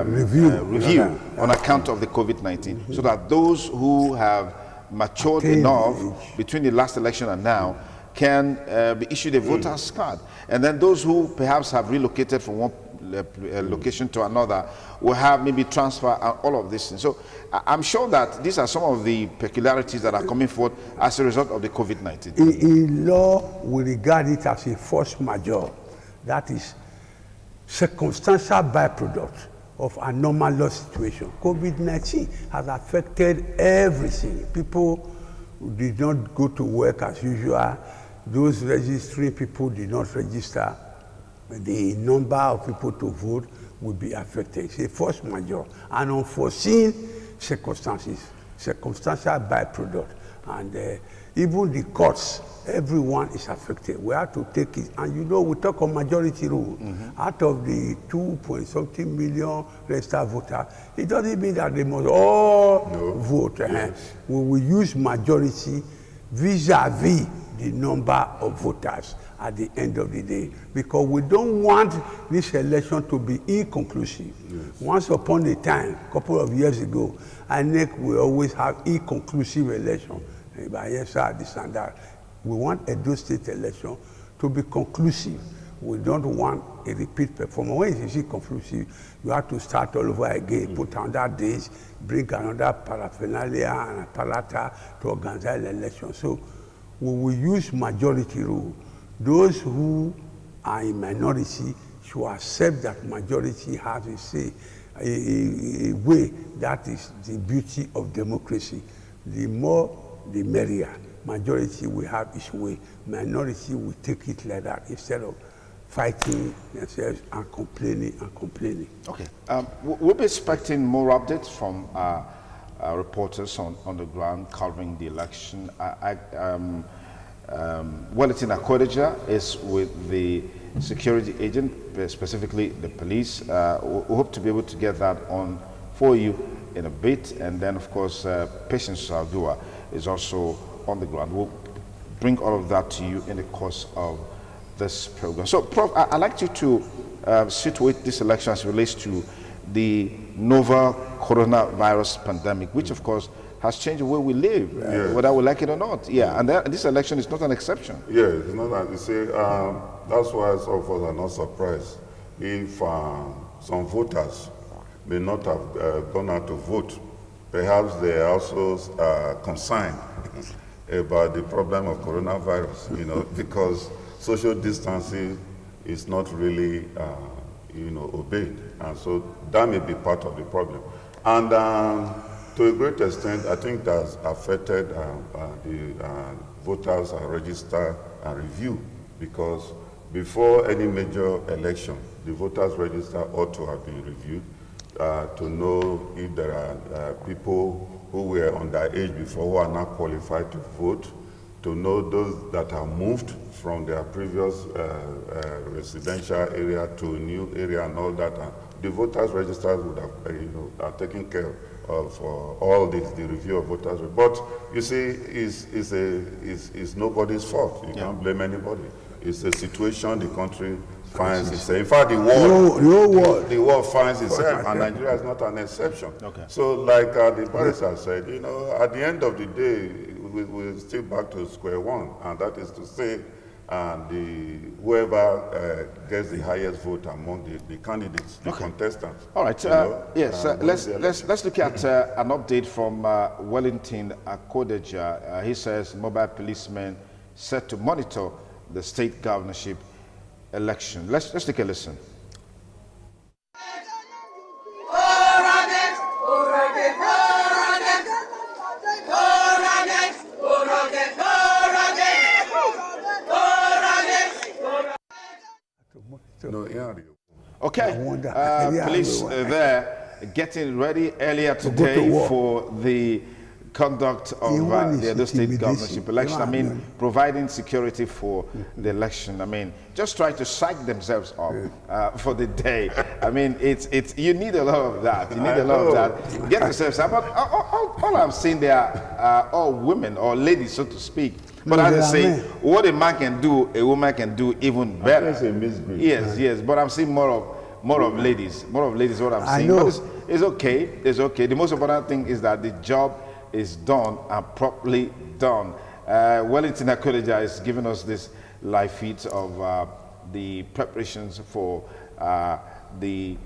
review on account of the COVID-19, so that those who have matured enough between the last election and now can be issued a voter's card. And then those who perhaps have relocated from one location to another will have maybe transfer and all of this. So I'm sure that these are some of the peculiarities that are coming forth as a result of the COVID-19. In law, we regard it as a force majeure. That is circumstantial byproduct of anomalous situation. COVID-19 has affected everything. People did not go to work as usual. Those registering people did not register. The number of people to vote will be affected. It's a force majeure, an unforeseen circumstances, circumstantial byproduct. And even the courts, everyone is affected. We have to take it. And you know, we talk of majority rule. Out of the 2-point-something million registered voters, it doesn't mean that they must all vote. Yes. We will use majority vis-a-vis the number of voters at the end of the day, because we don't want this election to be inconclusive. Yes. Once upon a time, a couple of years ago, INEC will always have inconclusive election. By yes, this and that. We want Edo State election to be conclusive. We don't want a repeat performance. When it is conclusive, you have to start all over again, put another days, bring another paraphernalia and apparatus to organize the election. So we will use majority rule. Those who are in minority should accept that majority has a say, a way. That is the beauty of democracy. The more, the merrier. Majority will have its way. Minority will take it like that instead of fighting themselves and complaining. Okay. We'll be expecting more updates from reporters on the ground covering the election. Wellington Akodeja is with the security agent, specifically the police. We hope to be able to get that on for you in a bit. And then, of course, Patience Saldua is also on the ground. We'll bring all of that to you in the course of this program. So, Prof, I'd like you to situate this election as it relates to the novel coronavirus pandemic, which, of course, has changed the way we live, whether we like it or not. Yeah, and this election is not an exception. Yeah, it's not that. You see, that's why some of us are not surprised if some voters may not have gone out to vote. Perhaps they are also concerned about the problem of coronavirus, you know, because social distancing is not really, you know, obeyed. And so that may be part of the problem. And to a great extent, I think that's affected the voters register and review, because before any major election, the voters register ought to have been reviewed to know if there are people who were underage before who are now qualified to vote, to know those that are moved from their previous residential area to a new area and all that. The voters registers would have, you know, are taking care of all this, the review of voters. But you see, it's nobody's fault. You can't blame anybody. It's a situation the country finds itself. In fact, the world finds itself, and Nigeria is not an exception. Okay. So, like the barrister said, you know, at the end of the day, we're still back to square one, and that is to say, whoever gets the highest vote among the candidates, the contestants. All right. Yes. Let's look at an update from Wellington Akodeja. He says mobile policemen set to monitor the state governorship election. Let's take a listen. Okay, police there getting ready earlier today for the conduct of the Edo State governorship election. I mean, providing security for the election. I mean, just try to psych themselves up for the day. I mean, you need a lot of that. You need a lot of that. Get yourself. But all I'm seeing there are all women or ladies, so to speak. But as I say, what a man can do, a woman can do even better. Yes, yes. But I'm seeing more of ladies. More of ladies. What I'm seeing. But it's okay. It's okay. The most important thing is that the job is done and properly done. Wellington Akodeja is giving us this live feed of the preparations for the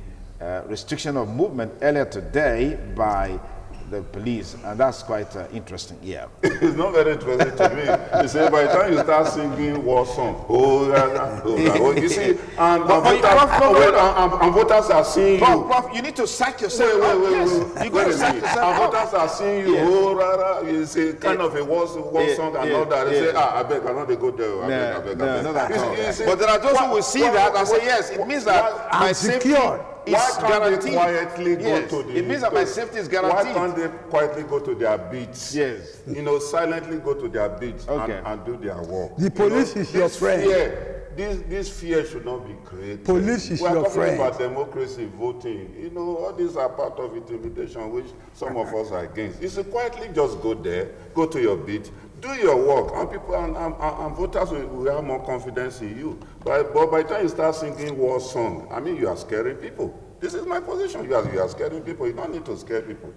restriction of movement earlier today by the police, and that's quite interesting. Yeah, it's not very interesting to me. You say by the time you start singing war song, you see, and voters are seeing you. Prof, you need to psych yourself. Wait. You got to psych yourself. And voters are seeing you. You say kind of a war song and all that. They say, I beg, I know they go there. I beg. Not at all. But there are those who will see that and say, yes, it means that my safety is guaranteed. Quietly go to the. It means that my safety is guaranteed. Why can't they quietly go to their beats? Yes. Silently go to their beats and do their work. The police is your friend. This fear should not be created. Police is your friend. We are talking about democracy, voting. All these are part of intimidation, which some of us are against. You should quietly just go there, go to your beat, do your work, and people and voters will have more confidence in you. But by the time you start singing war song, I mean, you are scaring people. This is my position. You are scaring people. You don't need to scare people.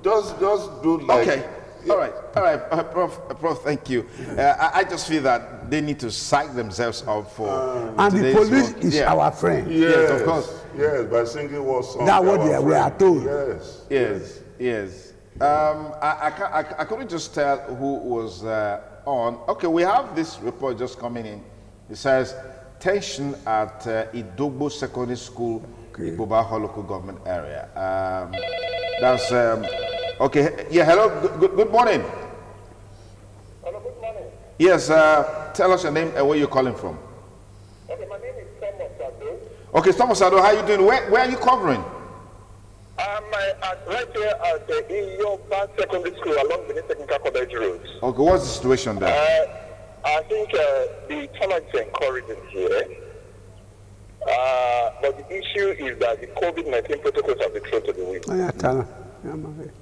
Just do like. Okay. Yeah. All right, Prof, thank you. I just feel that they need to psych themselves up for and the police work. Is our friend. Yes, of course. Yes, by singing war song. That's what we are told. Yes. I couldn't just tell who was on. Okay, we have this report just coming in. It says tension at Idogbo Secondary School, Ipobaho local government area. That's okay. Yeah. Hello. Good morning. Hello. Good morning. Yes. Tell us your name and where you're calling from. Okay. My name is Thomas Ado. Okay, Thomas Ado. How are you doing? Where are you covering? Right here at the EDO Secondary School along the Technical College Road. Okay. What's the situation there? I think the tolerance is encouraging here. But the issue is that the COVID-19 protocols have been thrown to the wind.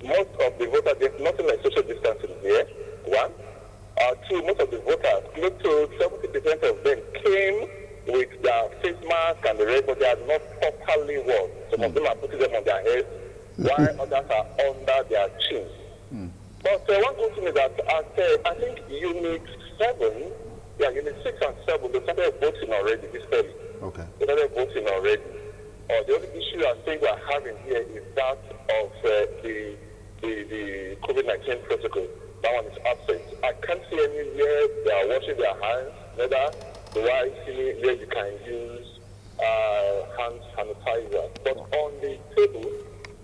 Most of the voters, there's nothing like social distancing here, one. Two, most of the voters, close to 70% of them came with their face mask and the rest, but they are not properly worn. Some of them are putting them on their heads, while others are under their chins. But one good thing is that I think Unit 6 and 7, they started voting already this early. Okay. They started voting already. The only issue I think we're having here is that of the COVID-19 protocol. That one is absent. I can't see anywhere they are washing their hands. Neither do I see where you can use hand sanitizer. But on the table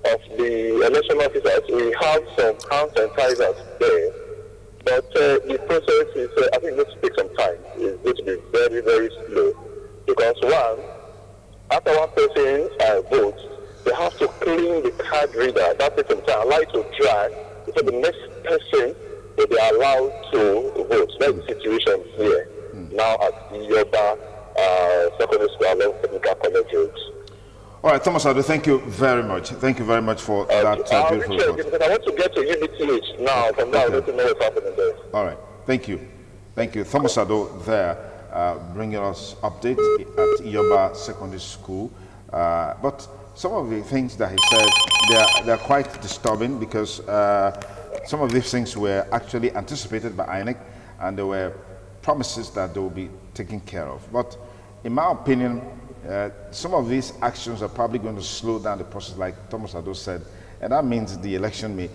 of the election officers, we have some hand sanitizers there. But the process is, I think, going to take some time. It's going to be very, very slow. Because one, after one person votes, they have to clean the card reader. That takes some time, allow it to dry, so the next person will be allowed to vote. That's the situation here, now at the Yoba Secondary School along Technical College Road. All right, Thomas Ado, thank you very much. Thank you very much for that beautiful report. Because I want to get to UBTH now. From now, I want to know what's happening there. All right, thank you. Thank you. Thomas Ado there, bringing us updates at Yoba Secondary School. But some of the things that he said, they're quite disturbing because some of these things were actually anticipated by INEC and there were promises that they will be taken care of. But in my opinion, some of these actions are probably going to slow down the process, like Thomas Ado said, and that means the election may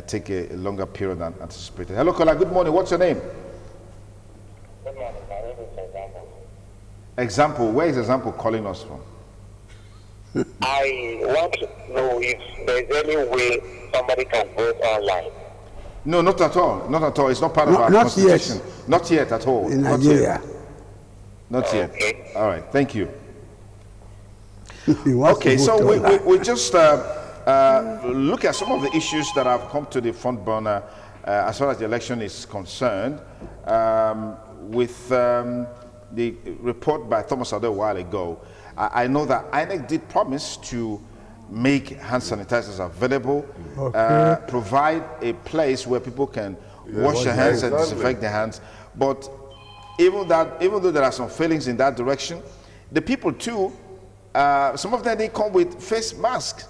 take a longer period than anticipated. Hello, Kola. Good morning. What's your name? Good morning. My name is Example. Example. Where is Example calling us from? I want to know if there's any way somebody can vote online. No, not at all. Not at all. It's not part of our constitution. Yet. Not yet at all. In Nigeria. Not yet. All right. Thank you. Okay, so we just look at some of the issues that have come to the front burner as far as the election is concerned. With the report by Thomas Ade a while ago, I know that INEC did promise to make hand sanitizers available, provide a place where people can wash their hands and disinfect their hands. But even though there are some failings in that direction, the people too, some of them, they come with face masks.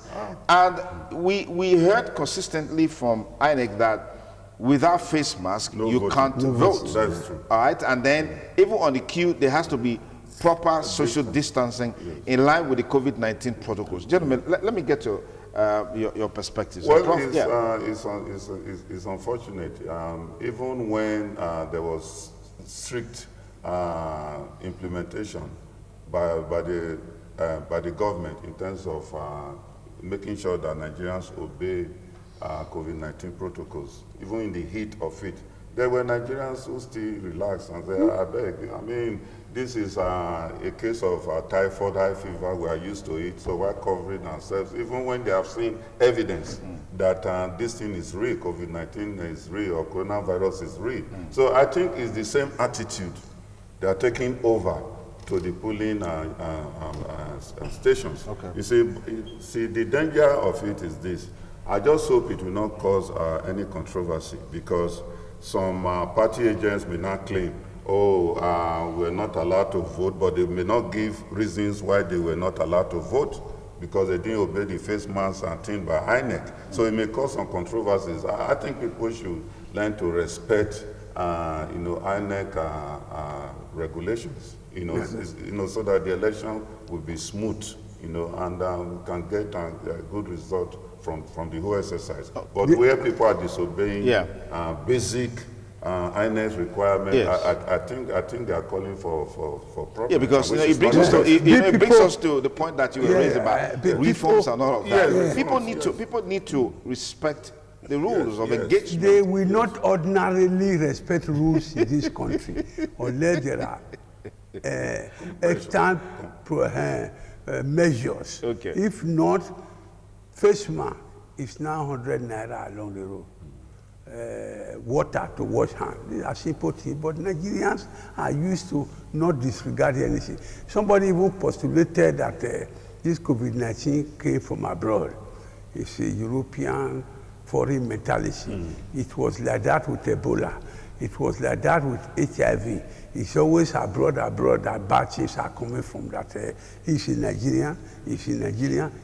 And we heard consistently from INEC that without face mask, you can't vote. That's true. All right, and then even on the queue, there has to be proper social distancing in line with the COVID-19 protocols. Gentlemen, let me get your perspectives. Well, it's unfortunate. Even when there was strict implementation by the government in terms of making sure that Nigerians obey COVID-19 protocols, even in the heat of it, there were Nigerians who still relaxed and said, I beg, I mean, this is a case of typhoid, high fever, we are used to it, so we're covering ourselves, even when they have seen evidence that this thing is real, COVID-19 is real, or coronavirus is real. So I think it's the same attitude they are taking over to the polling stations. You see, the danger of it is this. I just hope it will not cause any controversy, because some party agents may not claim, we're not allowed to vote, but they may not give reasons why they were not allowed to vote, because they didn't obey the face mask and thing by INEC. So it may cause some controversies. I think people should learn to respect, INEC regulations, so that the election will be smooth, and we can get a good result from the whole exercise. But where people are disobeying basic INEC requirement, I think they are calling for problems. Yeah, because it brings us to the point that you raised about reforms and all of that. People need to respect the rules of engagement. They will not ordinarily respect rules in this country unless there are extant measures. If not, face mask is now 100 naira along the road. Water to wash hands. These are simple things, but Nigerians are used to not disregard anything. Somebody even postulated that this COVID-19 came from abroad. It's a European foreign mentality. It was like that with Ebola. It was like that with HIV. It's always abroad that bad things are coming from that. He's in Nigeria,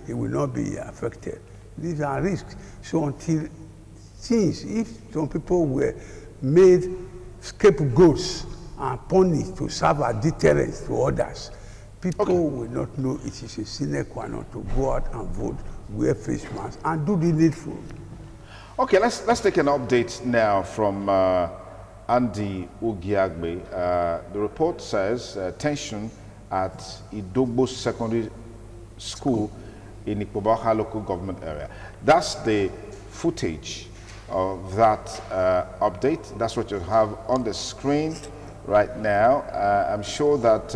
he will not be affected. These are risks. So until things, if some people were made scapegoats and punished to serve as deterrence to others, people will not know it is a sine qua non to go out and vote, wear face masks, and do the needful. Okay, let's take an update now from Andy Ugiagbe. The report says tension at Idogbo Secondary School in Ikpobaha local government area. That's the footage of that update. That's what you have on the screen right now. I'm sure that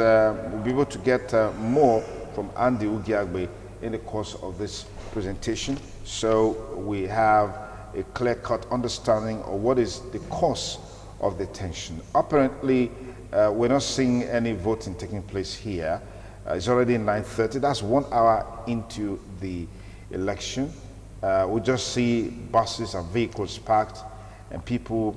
we'll be able to get more from Andy Ugiagbe in the course of this presentation. So we have a clear-cut understanding of what is the cause of the tension. Apparently, we're not seeing any voting taking place here. It's already 9:30. That's 1 hour into the election. We just see buses and vehicles parked and people,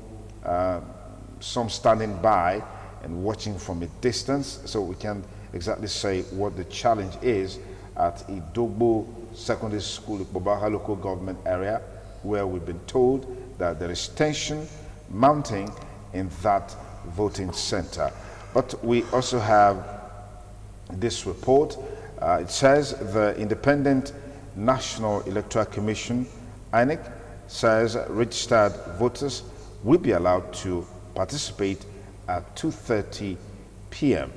some standing by and watching from a distance. So we can't exactly say what the challenge is at Idogbo Secondary School, Ikpobaha local government area, where we've been told that there is tension mounting in that voting center. But we also have this report. It says the Independent National Electoral Commission, INEC, says registered voters will be allowed to participate at 2:30 p.m.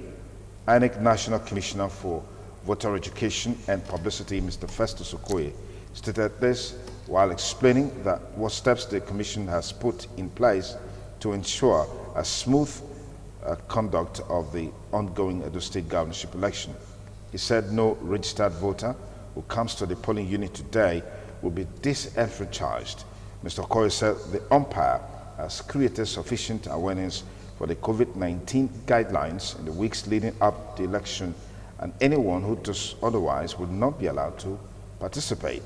INEC National Commissioner for Voter Education and Publicity, Mr. Festus Okoye, stated this while explaining that what steps the Commission has put in place to ensure a smooth conduct of the ongoing Edo State governorship election. He said no registered voter who comes to the polling unit today will be disenfranchised. Mr. Okoye said the umpire has created sufficient awareness for the COVID-19 guidelines in the weeks leading up to the election, and anyone who does otherwise will not be allowed to participate.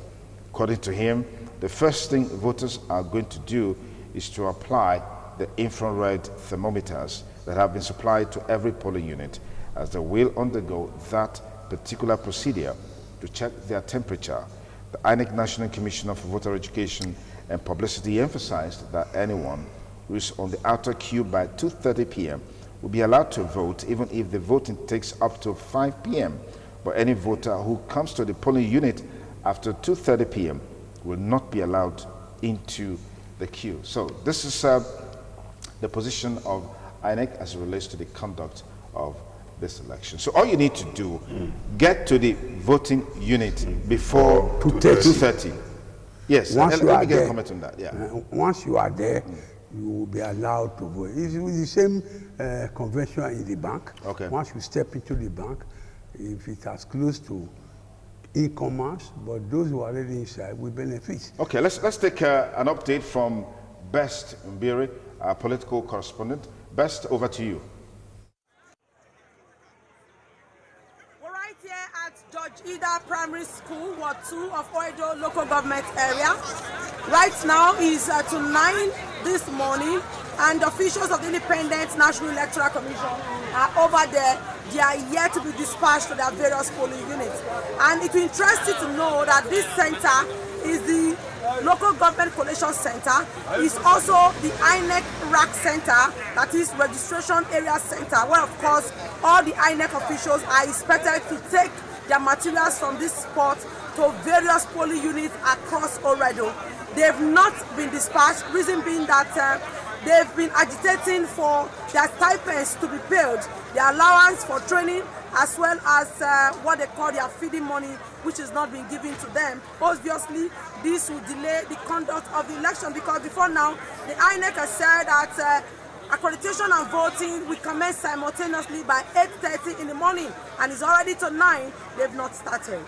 According to him, the first thing voters are going to do is to apply the infrared thermometers that have been supplied to every polling unit, as they will undergo that particular procedure to check their temperature. The INEC National Commissioner for Voter Education and Publicity emphasized that anyone who is on the outer queue by 2:30 p.m. will be allowed to vote even if the voting takes up to 5 p.m. But any voter who comes to the polling unit after 2:30 p.m. will not be allowed into the queue. So this is the position of INEC as it relates to the conduct of this election. So all you need to do, get to the voting unit before 2:30. Yes, let me get a comment on that. Yeah. Once you are there, you will be allowed to vote. It's with the same convention in the bank. Okay. Once you step into the bank, if it has close to e-commerce, but those who are already inside will benefit. Okay, let's take an update from Best Mbiri, our political correspondent. Best, over to you. We're right here at George Ida Primary School, Ward 2 of EDO local government area. Right now is to 9 this morning, and officials of the Independent National Electoral Commission are over there. They are yet to be dispatched to their various polling units. And it will interest you to know that this center is the local government collation center. It's also the INEC RAC center, that is registration area center, where of course all the INEC officials are expected to take their materials from this spot to various polling units across Oredo. They've not been dispatched, reason being that they've been agitating for their stipends to be paid, their allowance for training, as well as what they call their feeding money, which is not being given to them. Obviously, this will delay the conduct of the election, because before now, the INEC has said that accreditation and voting will commence simultaneously by 8:30 in the morning, and it's already to 9. They've not started.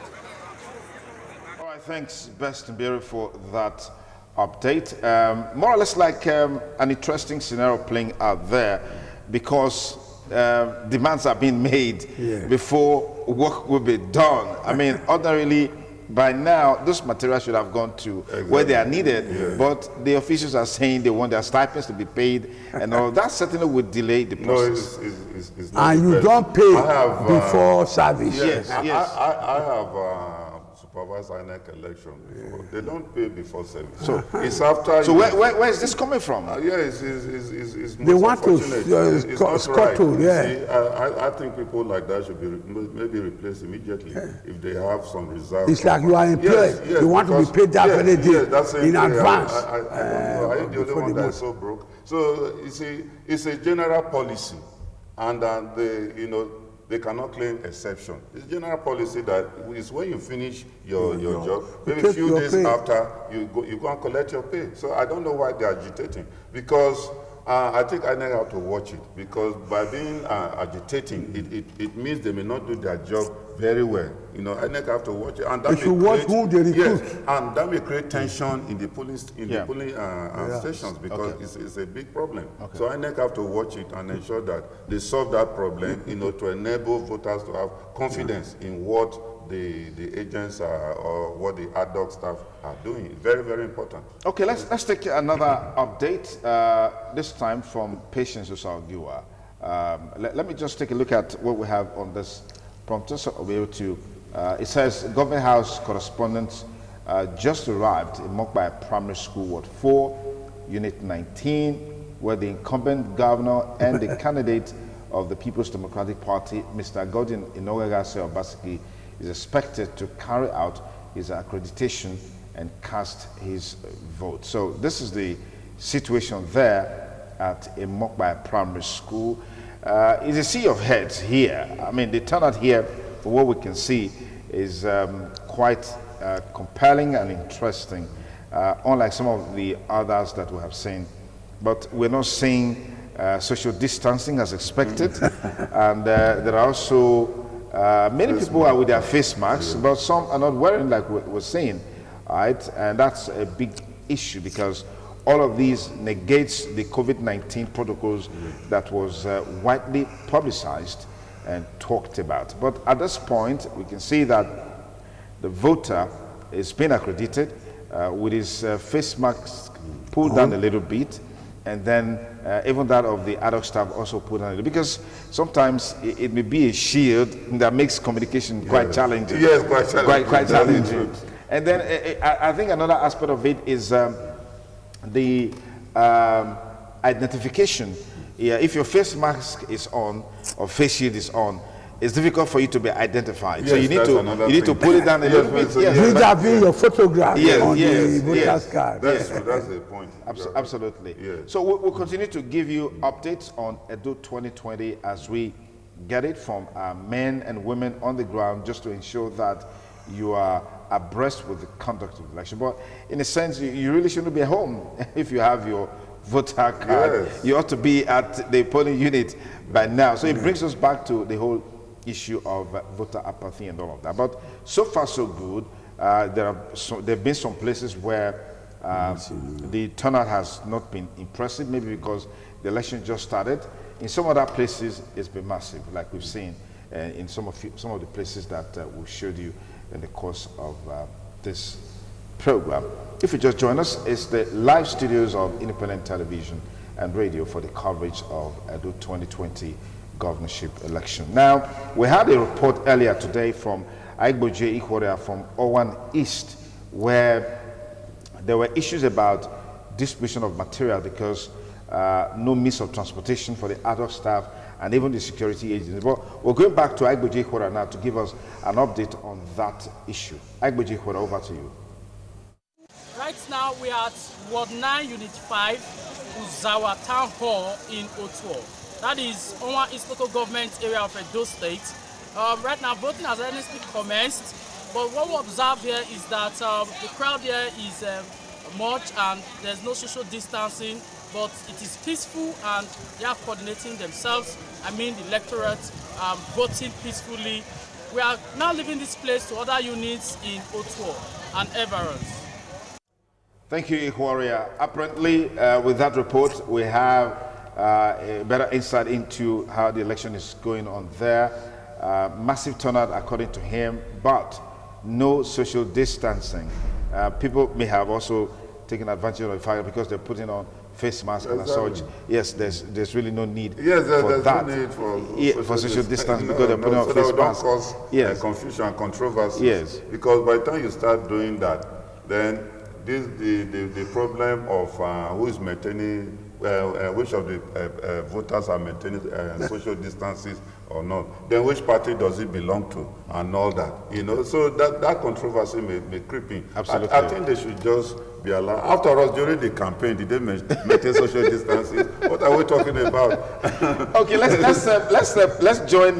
All right, thanks, Best Mbiri, for that update. More or less like an interesting scenario playing out there, because demands are being made before work will be done. I mean, ordinarily, by now, those materials should have gone to where they are needed, but the officials are saying they want their stipends to be paid, and all that certainly would delay the process. No, it's not. And you don't pay before service. Yes, yes. I have supervised INEC election before. They don't pay before service. So it's after. So where is this coming from? Yes, they want to scuttle. I think people like that should be maybe replaced immediately if they have some reserve. It's like you are employed. Yes, you want to be paid that very day in advance. I don't know. I am the only one that is so broke. So it's a general policy, and they cannot claim exception. It's general policy that is when you finish your job, maybe a few days after, you go and collect your pay. So I don't know why they're agitating, because I think I never have to watch it, because by being agitating, it means they may not do their job very well. I never have to watch it, and that and that may create tension in the polling stations, because it's a big problem. Okay. So I never have to watch it and ensure that they solve that problem, to enable voters to have confidence in what the agents or what the ad hoc staff are doing. Very, very important. Okay, let's take another update, this time from Patience Osalgiwa. Let me just take a look at what we have on this prompter, so I'll be able to. It says, Government House correspondents just arrived in Mokbai Primary School, Ward 4, Unit 19, where the incumbent governor and the candidate of the People's Democratic Party, Mr. Godwin Inoghase Obaseki, is expected to carry out his accreditation and cast his vote. So this is the situation there at a Mokbai Primary School. It's a sea of heads here. I mean, the turnout here, for what we can see, is quite compelling and interesting, unlike some of the others that we have seen. But we're not seeing social distancing as expected, and there are also many people are with their face masks, but some are not wearing, like we're saying. All right, and that's a big issue because all of these negates the COVID-19 protocols that was widely publicized and talked about. But at this point, we can see that the voter is being accredited with his face mask pulled down a little bit, and then even that of the adult staff also pulled down a little, because sometimes it may be a shield that makes communication quite challenging. Yes, quite challenging. Quite challenging. And then I think another aspect of it is the identification. Yeah, if your face mask is on or face shield is on, it's difficult for you to be identified. Yes, so you need to pull it down a little bit. Vis-a-vis your photograph on the voter's card. That's the point. Absolutely. Yes. So we'll continue to give you updates on EDO 2020 as we get it from men and women on the ground, just to ensure that you are abreast with the conduct of the election. But in a sense, you really shouldn't be at home if you have your voter card. Yes. You ought to be at the polling unit by now. So it brings us back to the whole issue of voter apathy and all of that. But so far so good. There have been some places where the turnout has not been impressive, maybe because the election just started. In some other places, it's been massive, like we've seen in some of the places that we showed you in the course of this program. If you just join us, it's the live studios of Independent Television and Radio for the coverage of EDO 2020 governorship election. Now, we had a report earlier today from Aigboje Ikworia from Owan East, where there were issues about distribution of material because no means of transportation for the adult staff and even the security agents. But we're going back to Aigboje Ikworia now to give us an update on that issue. Aigboje Ikworia, over to you. Right now, we are at Ward 9, Unit 5, Uzawa Town Hall in Otuo. That is Owan East local government area of Edo State. Right now, voting has already commenced, but what we observe here is that the crowd here is much and there's no social distancing, but it is peaceful and they are coordinating themselves. I mean, the electorate voting peacefully. We are now leaving this place to other units in Otuo and Everest. Thank you, Ikworia. Apparently, with that report, we have a better insight into how the election is going on there. Massive turnout, according to him, but no social distancing. People may have also taken advantage of the fact because they're putting on face masks and such. Yes, there's really no need for that. No need for social distance because they're putting on face masks. Cause confusion and controversy. Yes. Because by the time you start doing that, then the problem of who is maintaining, which of the voters are maintaining social distances or not, then which party does it belong to and all that, you know, so that controversy may creep in. Absolutely. I think they should just be allowed. After all, during the campaign, did they maintain social distances? What are we talking about? Okay, let's join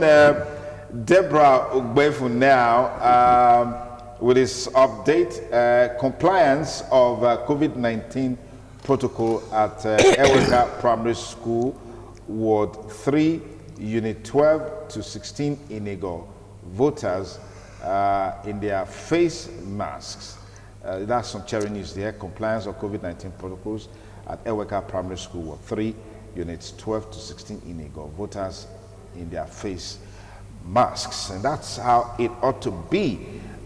Deborah Ugbefu now. With his update, compliance of COVID-19 protocol at Eweka Primary School, Ward 3, Unit 12 to 16 in Ego. Voters in their face masks. That's some cherry news there. Compliance of COVID-19 protocols at Eweka Primary School, Ward 3, Units 12 to 16 in Ego. Voters in their face masks. And that's how it ought to be.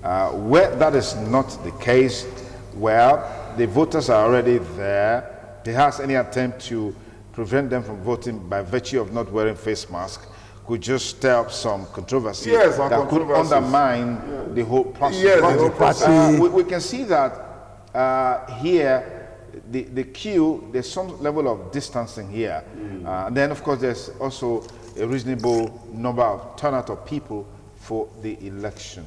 Where that is not the case, well, the voters are already there. Perhaps any attempt to prevent them from voting by virtue of not wearing face masks could just stir up some controversy that could undermine the whole process. Yes, we can see that here, the queue, there's some level of distancing here. And then, of course, there's also a reasonable number of turnout of people for the election.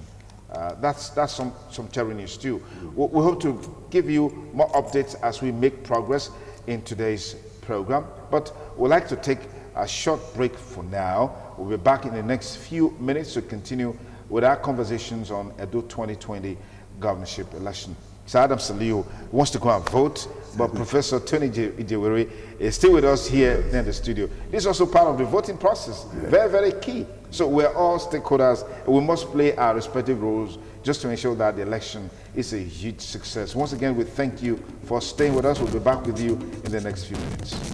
That's some cherry news too. We hope to give you more updates as we make progress in today's program. But we'd like to take a short break for now. We'll be back in the next few minutes to continue with our conversations on EDO 2020 governorship election. Sir Adam Saliu wants to go and vote, but Professor Tony Ijewere is still with us here in the studio. This is also part of the voting process. Very, very key. So we're all stakeholders. We must play our respective roles just to ensure that the election is a huge success. Once again, we thank you for staying with us. We'll be back with you in the next few minutes.